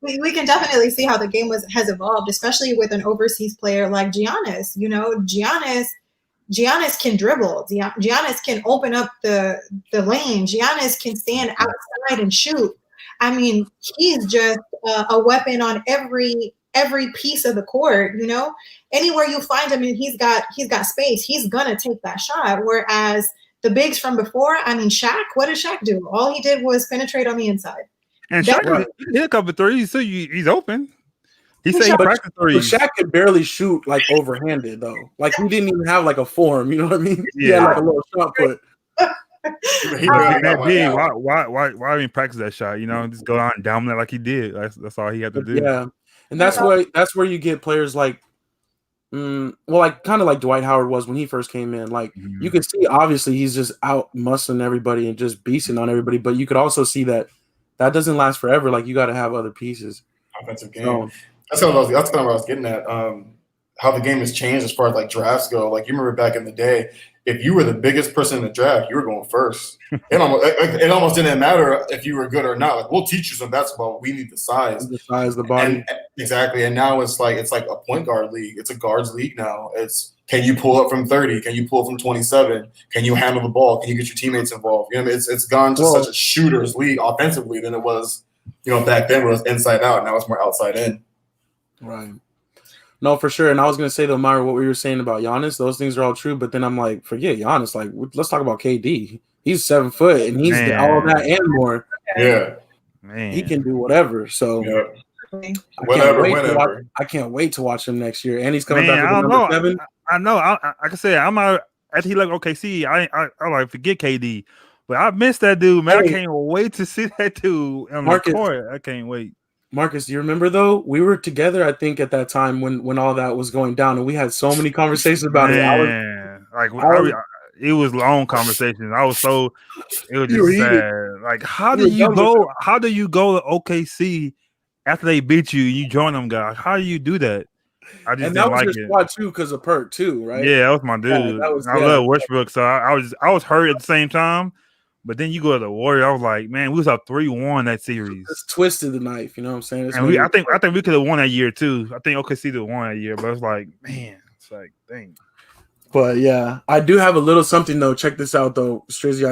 We can definitely see how the game has evolved, especially with an overseas player like Giannis. You know, Giannis can dribble. Giannis can open up the lane. Giannis can stand outside and shoot. I mean, he's just a weapon on every piece of the court. You know, anywhere you find him, and he's got space. He's gonna take that shot. Whereas the bigs from before, I mean, Shaq. What did Shaq do? All he did was penetrate on the inside. And Shaq hit a couple of threes, so he's open. He said he practiced threes. Shaq could barely shoot like overhanded though. Like he didn't even have like a form. You know what I mean? Yeah, he had like a little shot put. Why even practice that shot? You know, just go out and dominate like he did. That's all he had to do. Yeah, and that's where you get players like, like kind of like Dwight Howard was when he first came in. Like you could see, obviously, he's just out muscling everybody and just beasting on everybody. But you could also see that doesn't last forever. Like you got to have other pieces. Offensive game. That's kind of what I was getting at. How the game has changed as far as like drafts go. Like you remember back in the day, if you were the biggest person in the draft, you were going first. It almost didn't matter if you were good or not. Like we'll teach you some basketball. We need the size, the body, exactly. And now it's like a point guard league. It's a guards league now. It's can you pull up from 30? Can you pull up from 27? Can you handle the ball? Can you get your teammates involved? You know, it's gone to such a shooters league offensively than it was, back then. Where it was inside out. Now it's more outside in. Right. No, for sure. And I was going to say, though, Myra, what we were saying about Giannis, those things are all true. But then I'm like, forget Giannis. Like, let's talk about KD. He's 7 foot, and he's all of that and more. Yeah. Man. He can do whatever. So, whenever. I can't wait to watch him next year. And he's coming back with number 7. I know. Like I said, I'm out. After he left OKC, I like forget KD. But I miss that dude, man. I can't wait to see that dude on the court. I can't wait. Marcus, do you remember though? We were together, I think, at that time when all that was going down, and we had so many conversations about it. It was long conversations. It was just sad. Like, how do you go to OKC after they beat you and you join them guys? How do you do that? I just didn't like it. Your squad too, because of Perk too, right? Yeah, that was my dude. I love Westbrook, so I was hurt at the same time. But then you go to the Warriors. I was like, man, we was up 3-1 that series. It's twisted the knife, you know what I'm saying? I think we could have won that year too. I think OKC would have won that year, but it's like, man, it's like, dang. But yeah, I do have a little something though. Check this out though, Strizzy.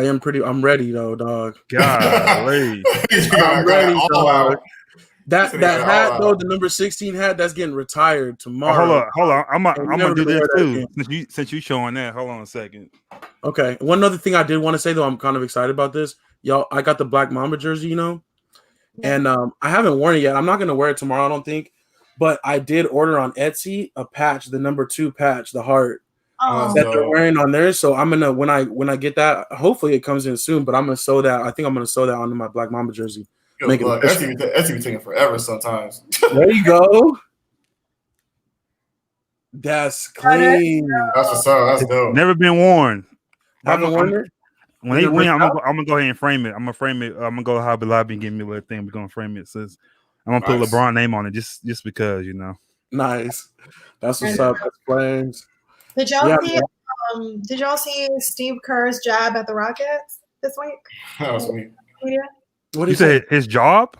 I'm ready though, dog. Golly. I'm ready, dog. That hat though, the number 16 hat, that's getting retired tomorrow. Hold on. I'm gonna do this too. Since you showing that, hold on a second. Okay. One other thing I did want to say though, I'm kind of excited about this. Y'all, I got the Black Mamba jersey, and I haven't worn it yet. I'm not gonna wear it tomorrow, I don't think. But I did order on Etsy a patch, the number 2 patch, the heart that they're wearing on there. So I'm gonna when I get that, hopefully it comes in soon. But I'm gonna sew that. I think I'm gonna sew that onto my Black Mamba jersey. Etsy be taking forever sometimes. There you go. That's clean. That's what's up. That's dope. Never been worn. Haven't worn it? When they win, I'm gonna go ahead and frame it. I'm gonna frame it. I'm gonna go to Hobby Lobby and give me a little thing. We're gonna frame it. Says I'm gonna put LeBron name on it just because, Nice. That's what's up. That's flames. Did y'all see Steve Kerr's jab at the Rockets this week? That was me. Yeah. What you say? His job?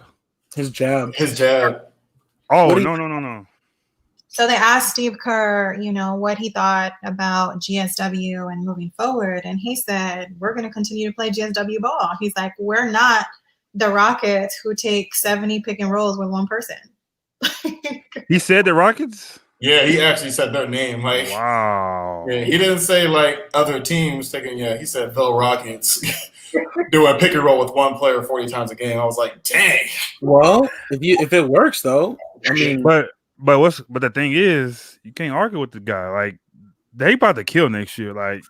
His jab. Oh, no. So they asked Steve Kerr, what he thought about GSW and moving forward. And he said, we're going to continue to play GSW ball. He's like, we're not the Rockets who take 70 pick and rolls with one person. He said the Rockets? Yeah, he actually said their name. Like, wow. Yeah, he didn't say like other teams taking. Yeah, he said the Rockets doing pick and roll with one player 40 times a game. I was like, dang. Well, if it works though, I mean, but the thing is, you can't argue with the guy. Like, they about to kill next year. Like,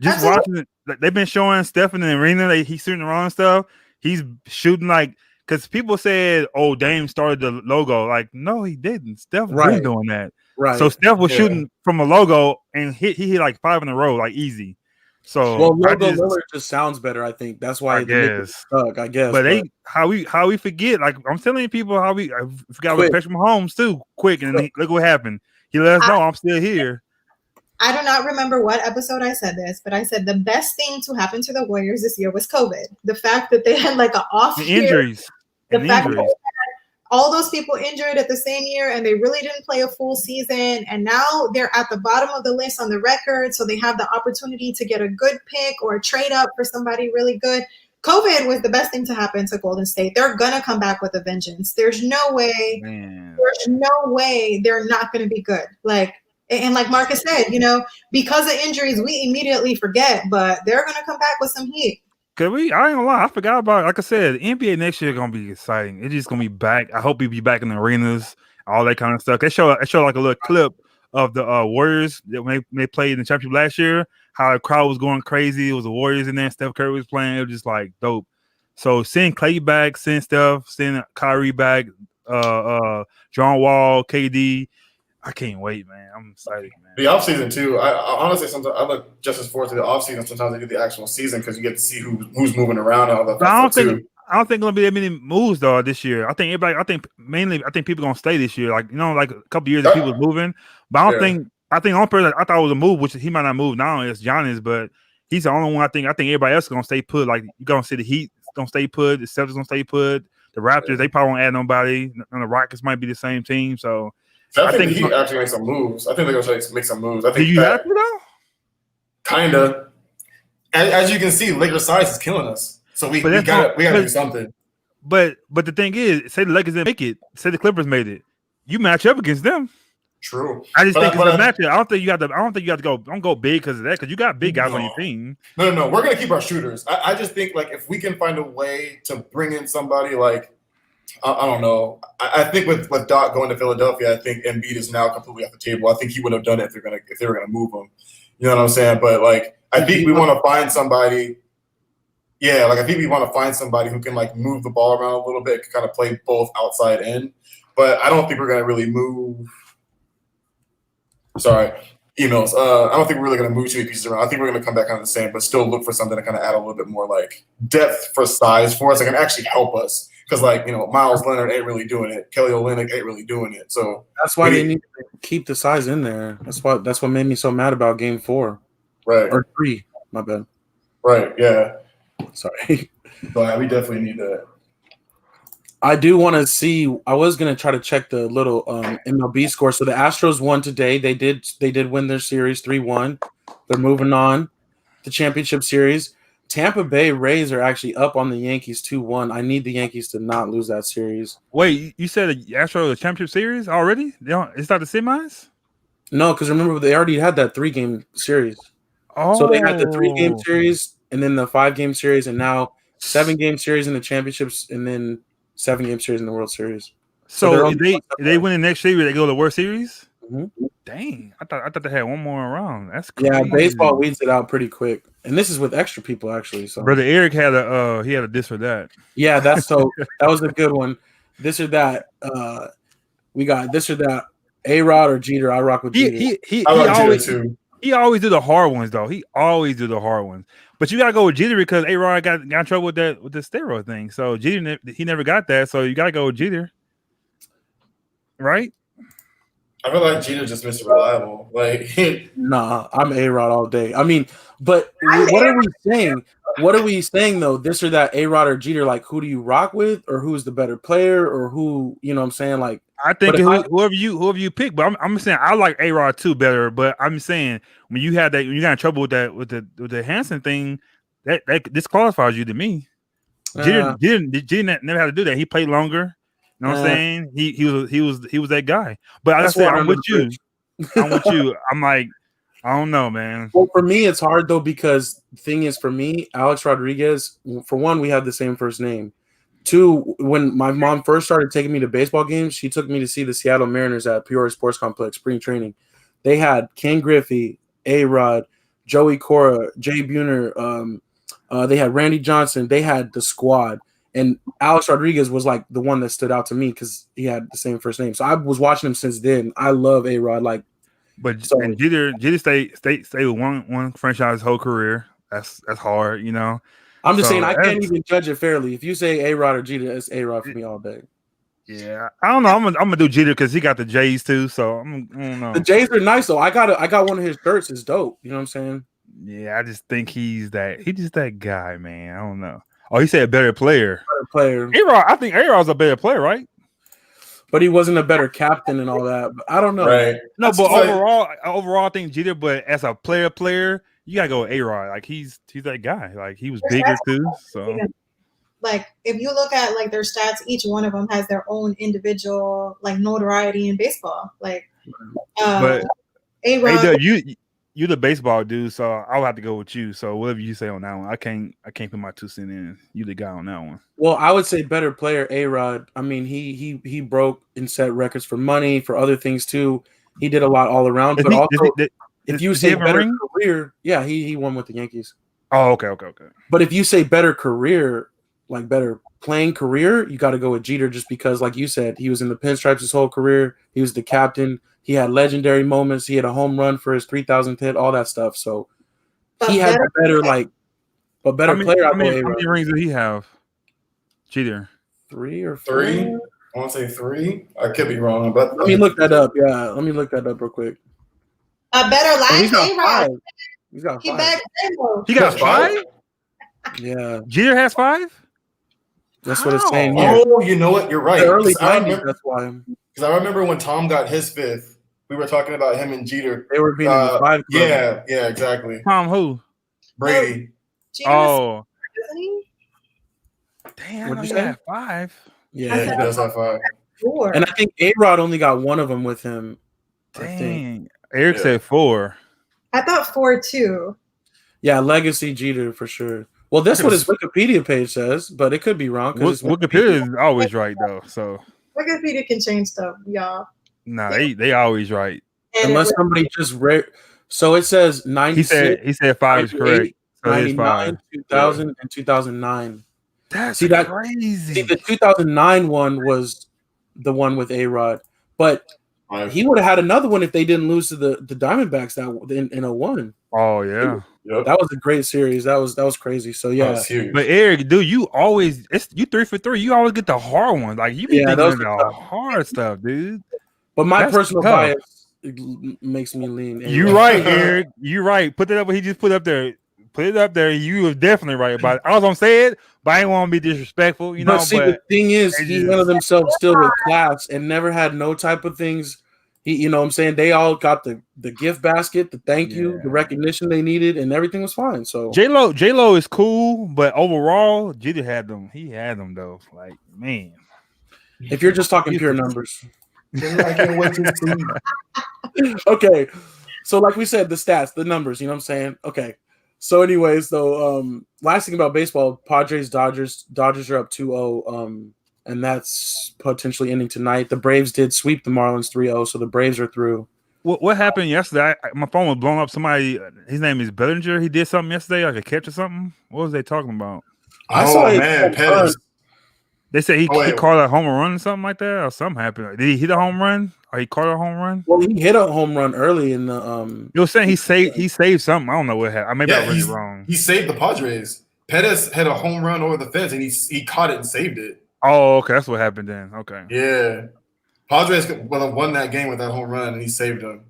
just watching it, they've been showing Stephen in the arena. He's shooting the wrong stuff. He's shooting like. Because people said, "Oh, Dame started the logo." Like, no, he didn't. Steph been doing that. Right. So Steph was shooting from a logo and he hit like 5 in a row, like easy. So logo Lillard just sounds better. I think that's why the Lakers stuck. I guess, but how we forget. Like I'm telling people how we forgot about Patrick Mahomes too. Quick, and look what happened. He let us know I'm still here. I do not remember what episode I said this, but I said the best thing to happen to the Warriors this year was COVID. The fact that they had like an off year, injuries, the fact that they had all those people injured at the same year, and they really didn't play a full season. And now they're at the bottom of the list on the record, so they have the opportunity to get a good pick or trade up for somebody really good. COVID was the best thing to happen to Golden State. They're gonna come back with a vengeance. There's no way. There's no way they're not gonna be good. And like Marcus said, because of injuries, we immediately forget, but they're going to come back with some heat. I ain't gonna lie, I forgot about it. Like I said, the NBA next year is going to be exciting. It's just going to be back. I hope we be back in the arenas, all that kind of stuff. They show like a little clip of the Warriors that when they played in the championship last year, how the crowd was going crazy. It was the Warriors in there. Steph Curry was playing. It was just like dope. So seeing Clay back, seeing Steph, seeing Kyrie back, John Wall, KD, I can't wait, man. I'm excited, man. The offseason, too. I honestly, sometimes I look just as forward to the offseason sometimes I do the actual season because you get to see who's moving around and all that. I don't think going to be that many moves, though, this year. I think people going to stay this year. Like a couple years of people moving. But I don't think – I think the only person I thought was a move, which he might not move now, is Giannis, but he's the only one I think everybody else is going to stay put. Like, you're going to see the Heat going to stay put. The Celtics going to stay put. The Raptors, they probably won't add nobody. And the Rockets might be the same team, so – I think he actually make some moves. I think they're going to make some moves. I think you happy though? Kind of. As you can see, Lakers size is killing us. So we got to do something. But the thing is, say the Lakers didn't make it. Say the Clippers made it. You match up against them. True. I just think it's a matchup. I don't think you have to go. Don't go big because of that. Because you got big guys on your team. No. We're going to keep our shooters. I just think if we can find a way to bring in somebody I don't know. I think with Doc going to Philadelphia, I think Embiid is now completely off the table. I think he would have done it if they were gonna move him. You know what I'm saying? But I think we want to find somebody. Yeah, I think we want to find somebody who can move the ball around a little bit, kind of play both outside in. But I don't think we're gonna really move. Sorry, emails. I don't think we're really gonna move too many pieces around. I think we're gonna come back on the same, but still look for something to kind of add a little bit more depth for size for us that can actually help us. Because Miles Leonard ain't really doing it. Kelly Olynyk ain't really doing it. So that's why they need to keep the size in there. That's what made me so mad about Game 4. Right. Or 3. My bad. Right. Yeah. Sorry. But we definitely need that. I do want to see. I was gonna try to check the little MLB score. So the Astros won today. They did win their series 3-1. They're moving on the championship series. Tampa Bay Rays are actually up on the Yankees 2-1. I need the Yankees to not lose that series. Wait, you said the Astros championship series already? It's not the semis? No, because remember they already had that 3-game series. Oh, so they had the 3-game series and then the 5-game series, and now 7-game series in the championships, and then 7-game series in the World Series. So if they win the next series, they go to the World Series. Mm-hmm. Dang, I thought they had one more round. That's crazy. Yeah, baseball weeds it out pretty quick, and this is with extra people actually. So Brother Eric had a this or that. Yeah, that was a good one. This or that. We got this or that. A-Rod or Jeter. I rock with Jeter. He always do the hard ones though. He always do the hard ones. But you gotta go with Jeter because A-Rod got in trouble with the steroid thing. So Jeter he never got that. So you gotta go with Jeter, right? I feel like Jeter just Mr. Reliable. Nah, I'm A-Rod all day. I mean, but what are we saying? What are we saying though? This or that, A-Rod or Jeter? Who do you rock with, or who's the better player, or who? You know what I'm saying? I think whoever you pick. But I'm saying I like A-Rod too better. But I'm saying when you got in trouble with the Hansen thing, that disqualifies you to me. Jeter never had to do that. He played longer. You know what I'm saying? He was that guy. But like I said, I'm with you. I'm with you. I'm I don't know, man. Well, for me, it's hard though because the thing is, for me, Alex Rodriguez. For one, we have the same first name. 2, when my mom first started taking me to baseball games, she took me to see the Seattle Mariners at Peoria Sports Complex spring training. They had Ken Griffey, A-Rod, Joey Cora, Jay Buhner. They had Randy Johnson. They had the squad. And Alex Rodriguez was like the one that stood out to me because he had the same first name. So I was watching him since then. I love A-Rod. Like, But so and Jeter stay with one franchise his whole career. That's hard, you know. I'm just saying I that's- can't even judge it fairly. If you say A-Rod or Jeter, it's A-Rod for me all day. Yeah, I don't know. I'm gonna do Jeter because he got the J's too. So I don't know. The Jays are nice though. I got one of his shirts. It's dope. You know what I'm saying? Yeah, I just think he's just that guy, man. I don't know. Oh, he said better player. Better player. A-Rod, I think A-Rod's a better player, right? But he wasn't a better captain and all that. But I don't know. Right. No, That's but like- overall, I think Jeter. But as a player, you gotta go with A-Rod. Like he's that guy. Like he was bigger too. So Like if you look at like their stats, each one of them has their own individual like notoriety in baseball. Like, but A-Rod, A-Dub, you the baseball dude, so I'll have to go with you. So whatever you say on that one, I can't put my 2 cents in. You the guy on that one. Well, I would say better player A-Rod. I mean, he broke and set records for money, for other things too. He did a lot all around. But also, if you say better career, yeah, he won with the Yankees. Oh, okay. But if you say better career, like better playing career, you got to go with Jeter just because, like you said, he was in the pinstripes his whole career. He was the captain. He had legendary moments. He had a home run for his 3,000th hit, all that stuff. So he had the better, player. How many rings did he have? Jeter. 3 or 4? I want to say 3. I could be wrong, but Let me look that up. Yeah, let me look that up real quick. a better life. He's got A-Rod. 5. He's got 5. He bagged J-Lo. He got 5? Yeah, Jeter has 5? that's what it's saying here. Oh, you know what? You're right. The early 'Cause I 90s, remember- that's why. Because I remember when Tom got his 5th, we were talking about him and Jeter. They were being in the 5 club. Yeah, exactly. Tom who? Brady. Jeter Oh, isn't he? damn! What'd I you know say? he had 5. Yeah, Yeah, he does have 5. 4. and I think A-Rod only got one of them with him. I think. Dang. Eric Yeah. said 4. I thought 4 too. Yeah, legacy Jeter for sure. Well, that's what his Wikipedia page says, but it could be wrong because Wikipedia is always right though. So Wikipedia can change stuff, y'all. nah, they always right. And unless somebody just read. So it says 96. He said 5 is correct. So it is 99, 5. 2000, and 2009. That's that crazy. See, the 2009 one was the one with A-Rod, but he would have had another one if they didn't lose to the Diamondbacks in 01. Oh yeah. Yep. That was a great series. That was crazy. So yeah, That's huge. But Eric, dude, you 3 for 3. You always get the hard ones. Like you be thinking those of are the tough. hard stuff, dude. but my That's personal tough. bias makes me lean. A-Rod. You right, Eric. You right. Put that up what he just put up there. Put it up there. You were definitely right about it. I was gonna say it, but I didn't want to be disrespectful, you know. But see, the thing is, they he just- handled himself still with class and never had no type of things. You know what I'm saying? They all got the gift basket, the thank you, the recognition they needed, and everything was fine. So J-Lo is cool, but overall, Jeter had them. He had them though. Like, man. if you're just talking pure numbers. I can't wait to see. Okay. So like we said, the stats, the numbers, you know what I'm saying? Okay. So anyways, though, last thing about baseball, Padres, Dodgers are up 2-0. And that's potentially ending tonight. The Braves did sweep the Marlins 3-0, so the Braves are through. What happened yesterday? My phone was blown up. Somebody, his name is Bellinger. He did something yesterday, like a catch or something. What was they talking about? I saw it. Pettis. They said he called a home run or something like that, or something happened. Did he hit a home run, or he caught a home run? Well, he hit a home run early in the. You were saying he saved something. I don't know what happened. Maybe I read it wrong. He saved the Padres. Pettis had a home run over the fence, and he caught it and saved it. Oh, okay, that's what happened then. Okay. Yeah. Padres would have won that game with that home run, and he saved them.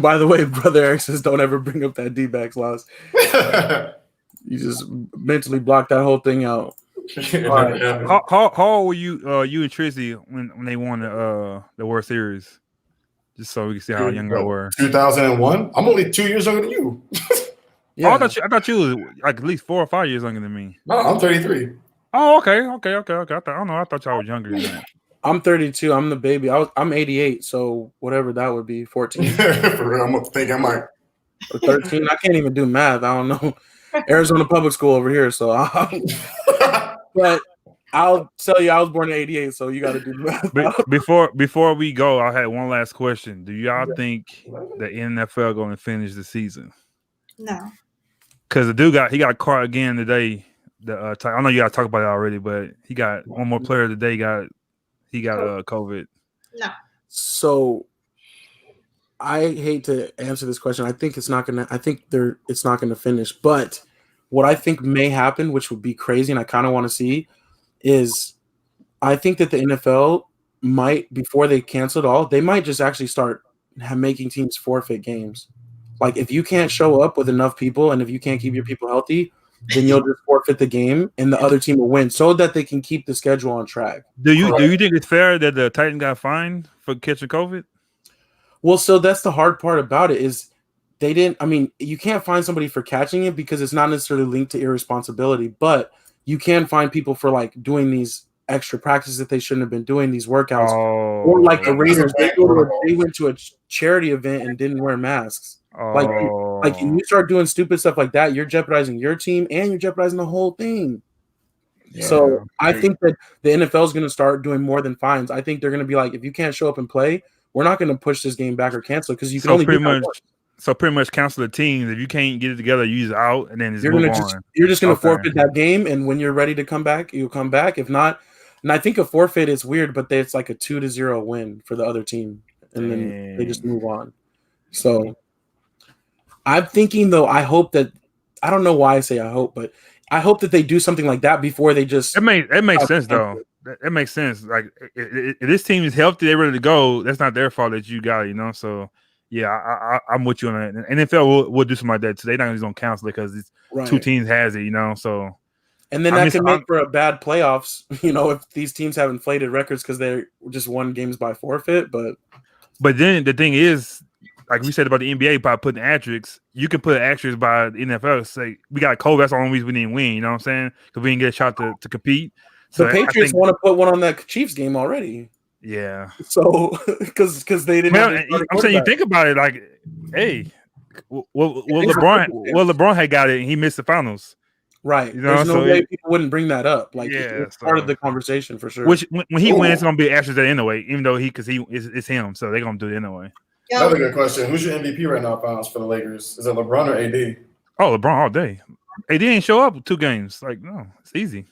By the way, Brother Eric says don't ever bring up that D-backs loss. You just mentally block that whole thing out. Right. How old were you and Trizzy when they won the World Series? Just so we can see how young I were. 2001. I'm only 2 years younger than you. Yeah. Oh, I thought you was like at least 4 or 5 years younger than me. No, I'm 33. Oh, okay. I thought y'all was younger than that. I'm 32. I'm the baby. I'm 88. So whatever that would be, 14 For real, I'm gonna think I might. or 13. I can't even do math. I don't know. Arizona public school over here. So, but I'll tell you, I was born in 88. So you got to do the math. Before we go, I had one last question. Do y'all think the NFL going to finish the season? No. Because the dude got caught again today I know you got to talk about it already, but he got one more player today. He got COVID. No. So I hate to answer this question. I think it's not gonna. I think it's not gonna finish. But what I think may happen, which would be crazy, and I kind of want to see, is I think that the NFL might, before they cancel it all, they might just actually start making teams forfeit games. Like if you can't show up with enough people, and if you can't keep your people healthy, then you'll just forfeit the game, and the other team will win, so that they can keep the schedule on track. Do you think it's fair that the Titans got fined for catching COVID? Well, so that's the hard part about it is they didn't. I mean, you can't find somebody for catching it because it's not necessarily linked to irresponsibility, but you can find people for like doing these extra practices that they shouldn't have been doing, these workouts, or like the Raiders. They went to a charity event and didn't wear masks. Like you start doing stupid stuff like that, you're jeopardizing your team and you're jeopardizing the whole thing. Yeah. So I think that the NFL is going to start doing more than fines. I think they're going to be like, if you can't show up and play, we're not going to push this game back or cancel it because you can only pretty much cancel the teams. If you can't get it together, you just out and then just move on. You're just going to forfeit that game, and when you're ready to come back, you'll come back. If not, and I think a forfeit is weird, but it's like a 2-0 win for the other team, and then they just move on. So I'm thinking though, I hope that I don't know why I say I hope, but I hope that they do something like that before they just. It makes sense though. That makes sense. Like if this team is healthy, they're ready to go. That's not their fault that you got it, you know. So yeah, I'm with you on that. NFL will do something like that. So they're not just gonna cancel it because two teams has it, you know. So and then that can make for a bad playoffs, you know, if these teams have inflated records because they're just won games by forfeit. But then the thing is, like we said about the NBA, by putting asterisks, you can put asterisks by the NFL. Say we got COVID, that's the only reason we didn't win. You know what I'm saying? Because we didn't get a shot to compete. So the Patriots want to put one on that Chiefs game already. Yeah. So because they didn't. I'm saying you think about it, like, hey, LeBron had got it and he missed the finals. Right. You know, there's no way people wouldn't bring that up. Like, it's part of the conversation for sure. Which when he wins, it's gonna be asterisk anyway, even though it's him, so they're gonna do it anyway. Another good question. Who's your MVP right now, Pounds, for the Lakers? Is it LeBron or AD? Oh, LeBron all day. AD didn't show up 2 games. Like, no, it's easy.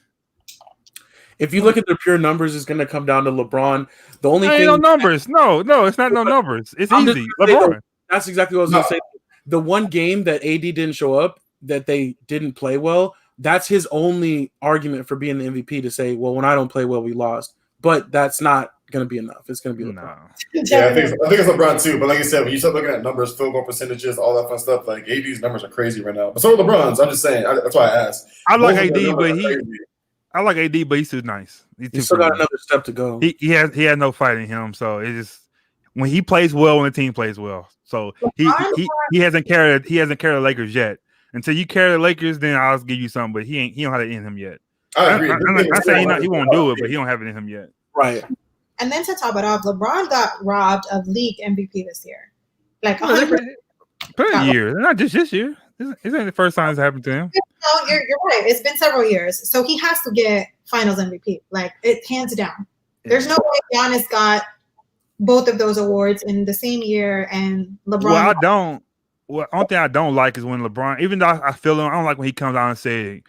If you look at the pure numbers, it's going to come down to LeBron. The only thing, no numbers. No, it's not no numbers. It's easy. LeBron. That's exactly what I was going to say. The one game that AD didn't show up, that they didn't play well, that's his only argument for being the MVP, to say, well, when I don't play well, we lost. But that's not going to be enough. It's going to be LeBron. Yeah, I think it's LeBron too. But like you said, when you start looking at numbers, field goal percentages, all that fun stuff, like AD's numbers are crazy right now. But so are LeBron's. I'm just saying. That's why I asked. I like AD, but he's too nice. He's still got another step to go. He had no fight in him. So it's just when he plays well, when the team plays well. So he hasn't carried the Lakers yet. Until you carry the Lakers, then I'll give you something. But he don't have it in him yet. I agree. I say he won't do it, but he don't have it in him yet. Right. And then to top it off, LeBron got robbed of league MVP this year. Like 100%. Per year, not just this year. This ain't the first time it's happened to him. No, you're right. It's been several years. So he has to get finals MVP. Like, it hands down. There's no way Giannis got both of those awards in the same year and LeBron. Only thing I don't like is when LeBron, even though I feel him, I don't like when he comes out and say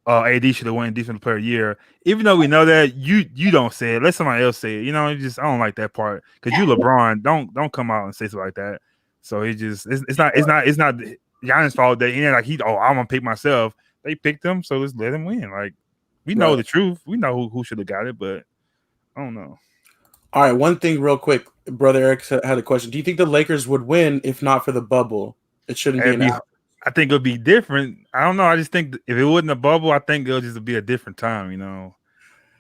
AD should have won Defensive Player of the Year. Even though we know that, you don't say it. Let somebody else say it. You know, I don't like that part. Because you LeBron, don't come out and say something like that. So it's not Giannis' fault that I'm gonna pick myself. They picked him, so let's let him win. Like, we know the truth. We know who should have got it, but I don't know. All right, one thing real quick. Brother Eric had a question. Do you think the Lakers would win if not for the bubble? It shouldn't be I think it would be different. I don't know. I just think if it wasn't a bubble, I think it'll just be a different time, you know.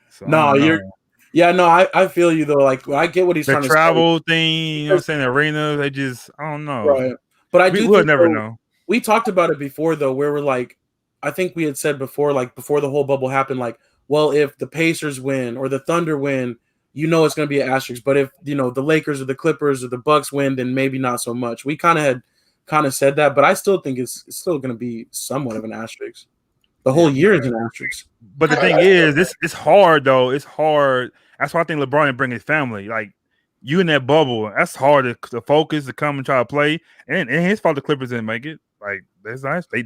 So, I feel you though. Like, I get what he's trying to say. The travel thing, you know what I'm saying? The arenas, they just, I don't know. Right. But we'll never know. We talked about it before though, where we're like, I think we had said before, like before the whole bubble happened, like, well, if the Pacers win or the Thunder win, you know it's going to be an asterisk. But if, you know, the Lakers or the Clippers or the Bucks win, then maybe not so much. We kind of said that, but I still think it's still going to be somewhat of an asterisk. The whole year is an asterisk. But the thing is, it's hard though. It's hard. That's why I think LeBron didn't bring his family. Like, you in that bubble, that's hard to focus, to come and try to play. And his fault the Clippers didn't make it. Like that's nice. They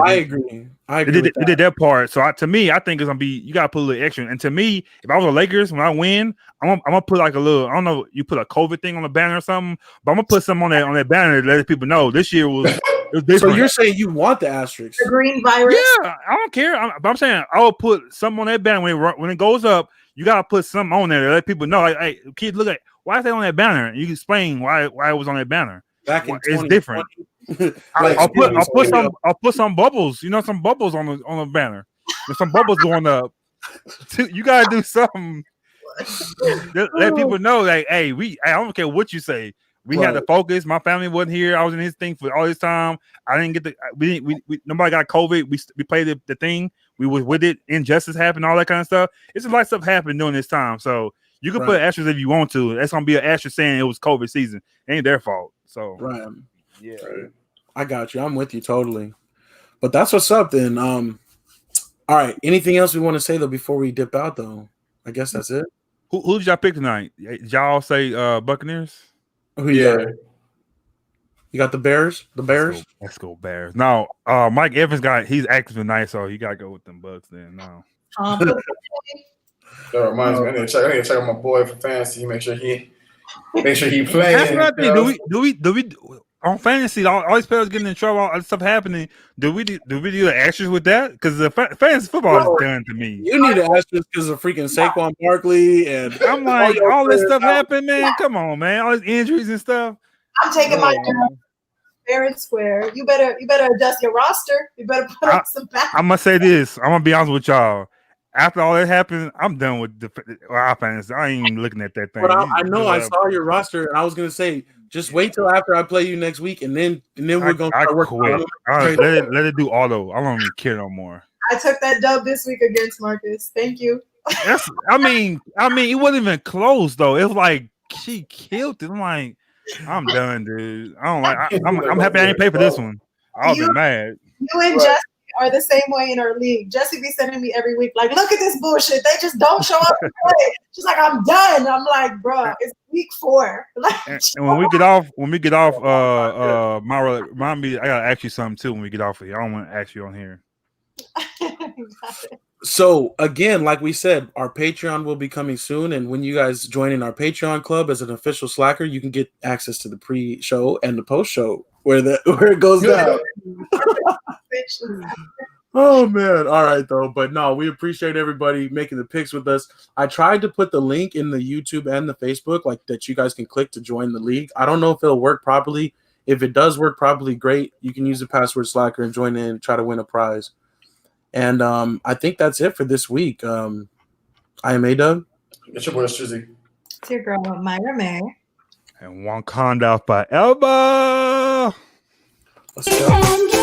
I agree. I agree with they did that part. So to me, I think it's gonna be you gotta put a little extra. And to me, if I was the Lakers when I win, I'm gonna put like a little. I don't know. You put a COVID thing on the banner or something, but I'm gonna put something on that banner to let people know this year was different. So you're saying you want the asterisk? The green virus. Yeah, I don't care. But I'm saying I'll put something on that banner when it goes up. You gotta put something on there to let people know. Like, hey, kids, look at why is that on that banner? You can explain why it was on that banner. Back in it's different. I'll put some bubbles. You know, some bubbles on the banner. There's some bubbles going up. You gotta do something. Let people know, like, hey, I don't care what you say. We had to focus. My family wasn't here. I was in his thing for all this time. I didn't get we nobody got COVID. We played the thing. We was with it. Injustice happened, all that kind of stuff. It's a lot of stuff happened during this time. So you can put an asterisk if you want to. That's gonna be an asterisk saying it was COVID season. It ain't their fault. So yeah, I got you. I'm with you totally. But that's what's up then. All right. Anything else we want to say though before we dip out though? I guess that's it. Who did y'all pick tonight? Did y'all say Buccaneers? Who you got? You got the Bears? The Bears? Let's go Bears. No, Mike Evans he's active tonight, so you gotta go with them Bucks then. No. That reminds me. I need to check out my boy for fantasy. Make sure he playing. That's what I think. Do we on fantasy? All these players getting in trouble. All this stuff happening. Do we do the asterisk with that? Because the fantasy football is done to me. You need to asterisk because of freaking Saquon Barkley and I'm like all this stuff happened, man. Come on, man. All these injuries and stuff. I'm taking my fair and square. You better adjust your roster. You better put up some back. I'm gonna say this. I'm gonna be honest with y'all. After all that happened, I'm done with the offense. I ain't even looking at that thing. But I know I saw your roster, and I was gonna say, just wait till after I play you next week, and then we're gonna start working. Let it do auto. I don't even care no more. I took that dub this week against Marcus. Thank you. I mean, it wasn't even close though. It was like she killed it. I'm like, I'm done, dude. I don't like. I'm happy I didn't pay for this one. I'll be mad. You and Jesse are the same way in our league. Jesse be sending me every week, like, look at this bullshit. They just don't show up to play. She's like, I'm done. I'm like, bro, it's week 4. Like, and when we get off, Myra, remind me. I gotta ask you something too. When we get off of here, I don't want to ask you on here. So again, like we said, our Patreon will be coming soon, and when you guys join in our Patreon club as an official Slacker, you can get access to the pre-show and the post-show where it goes down. Oh man! All right though, but no, we appreciate everybody making the picks with us. I tried to put the link in the YouTube and the Facebook, like that you guys can click to join the league. I don't know if it'll work properly. If it does work properly, great. You can use the password Slacker and join in and try to win a prize. And I think that's it for this week. I am A-Dub. It's your boy Shizzy. It's your girl Myra May. And one conned off by Elba. Let's go.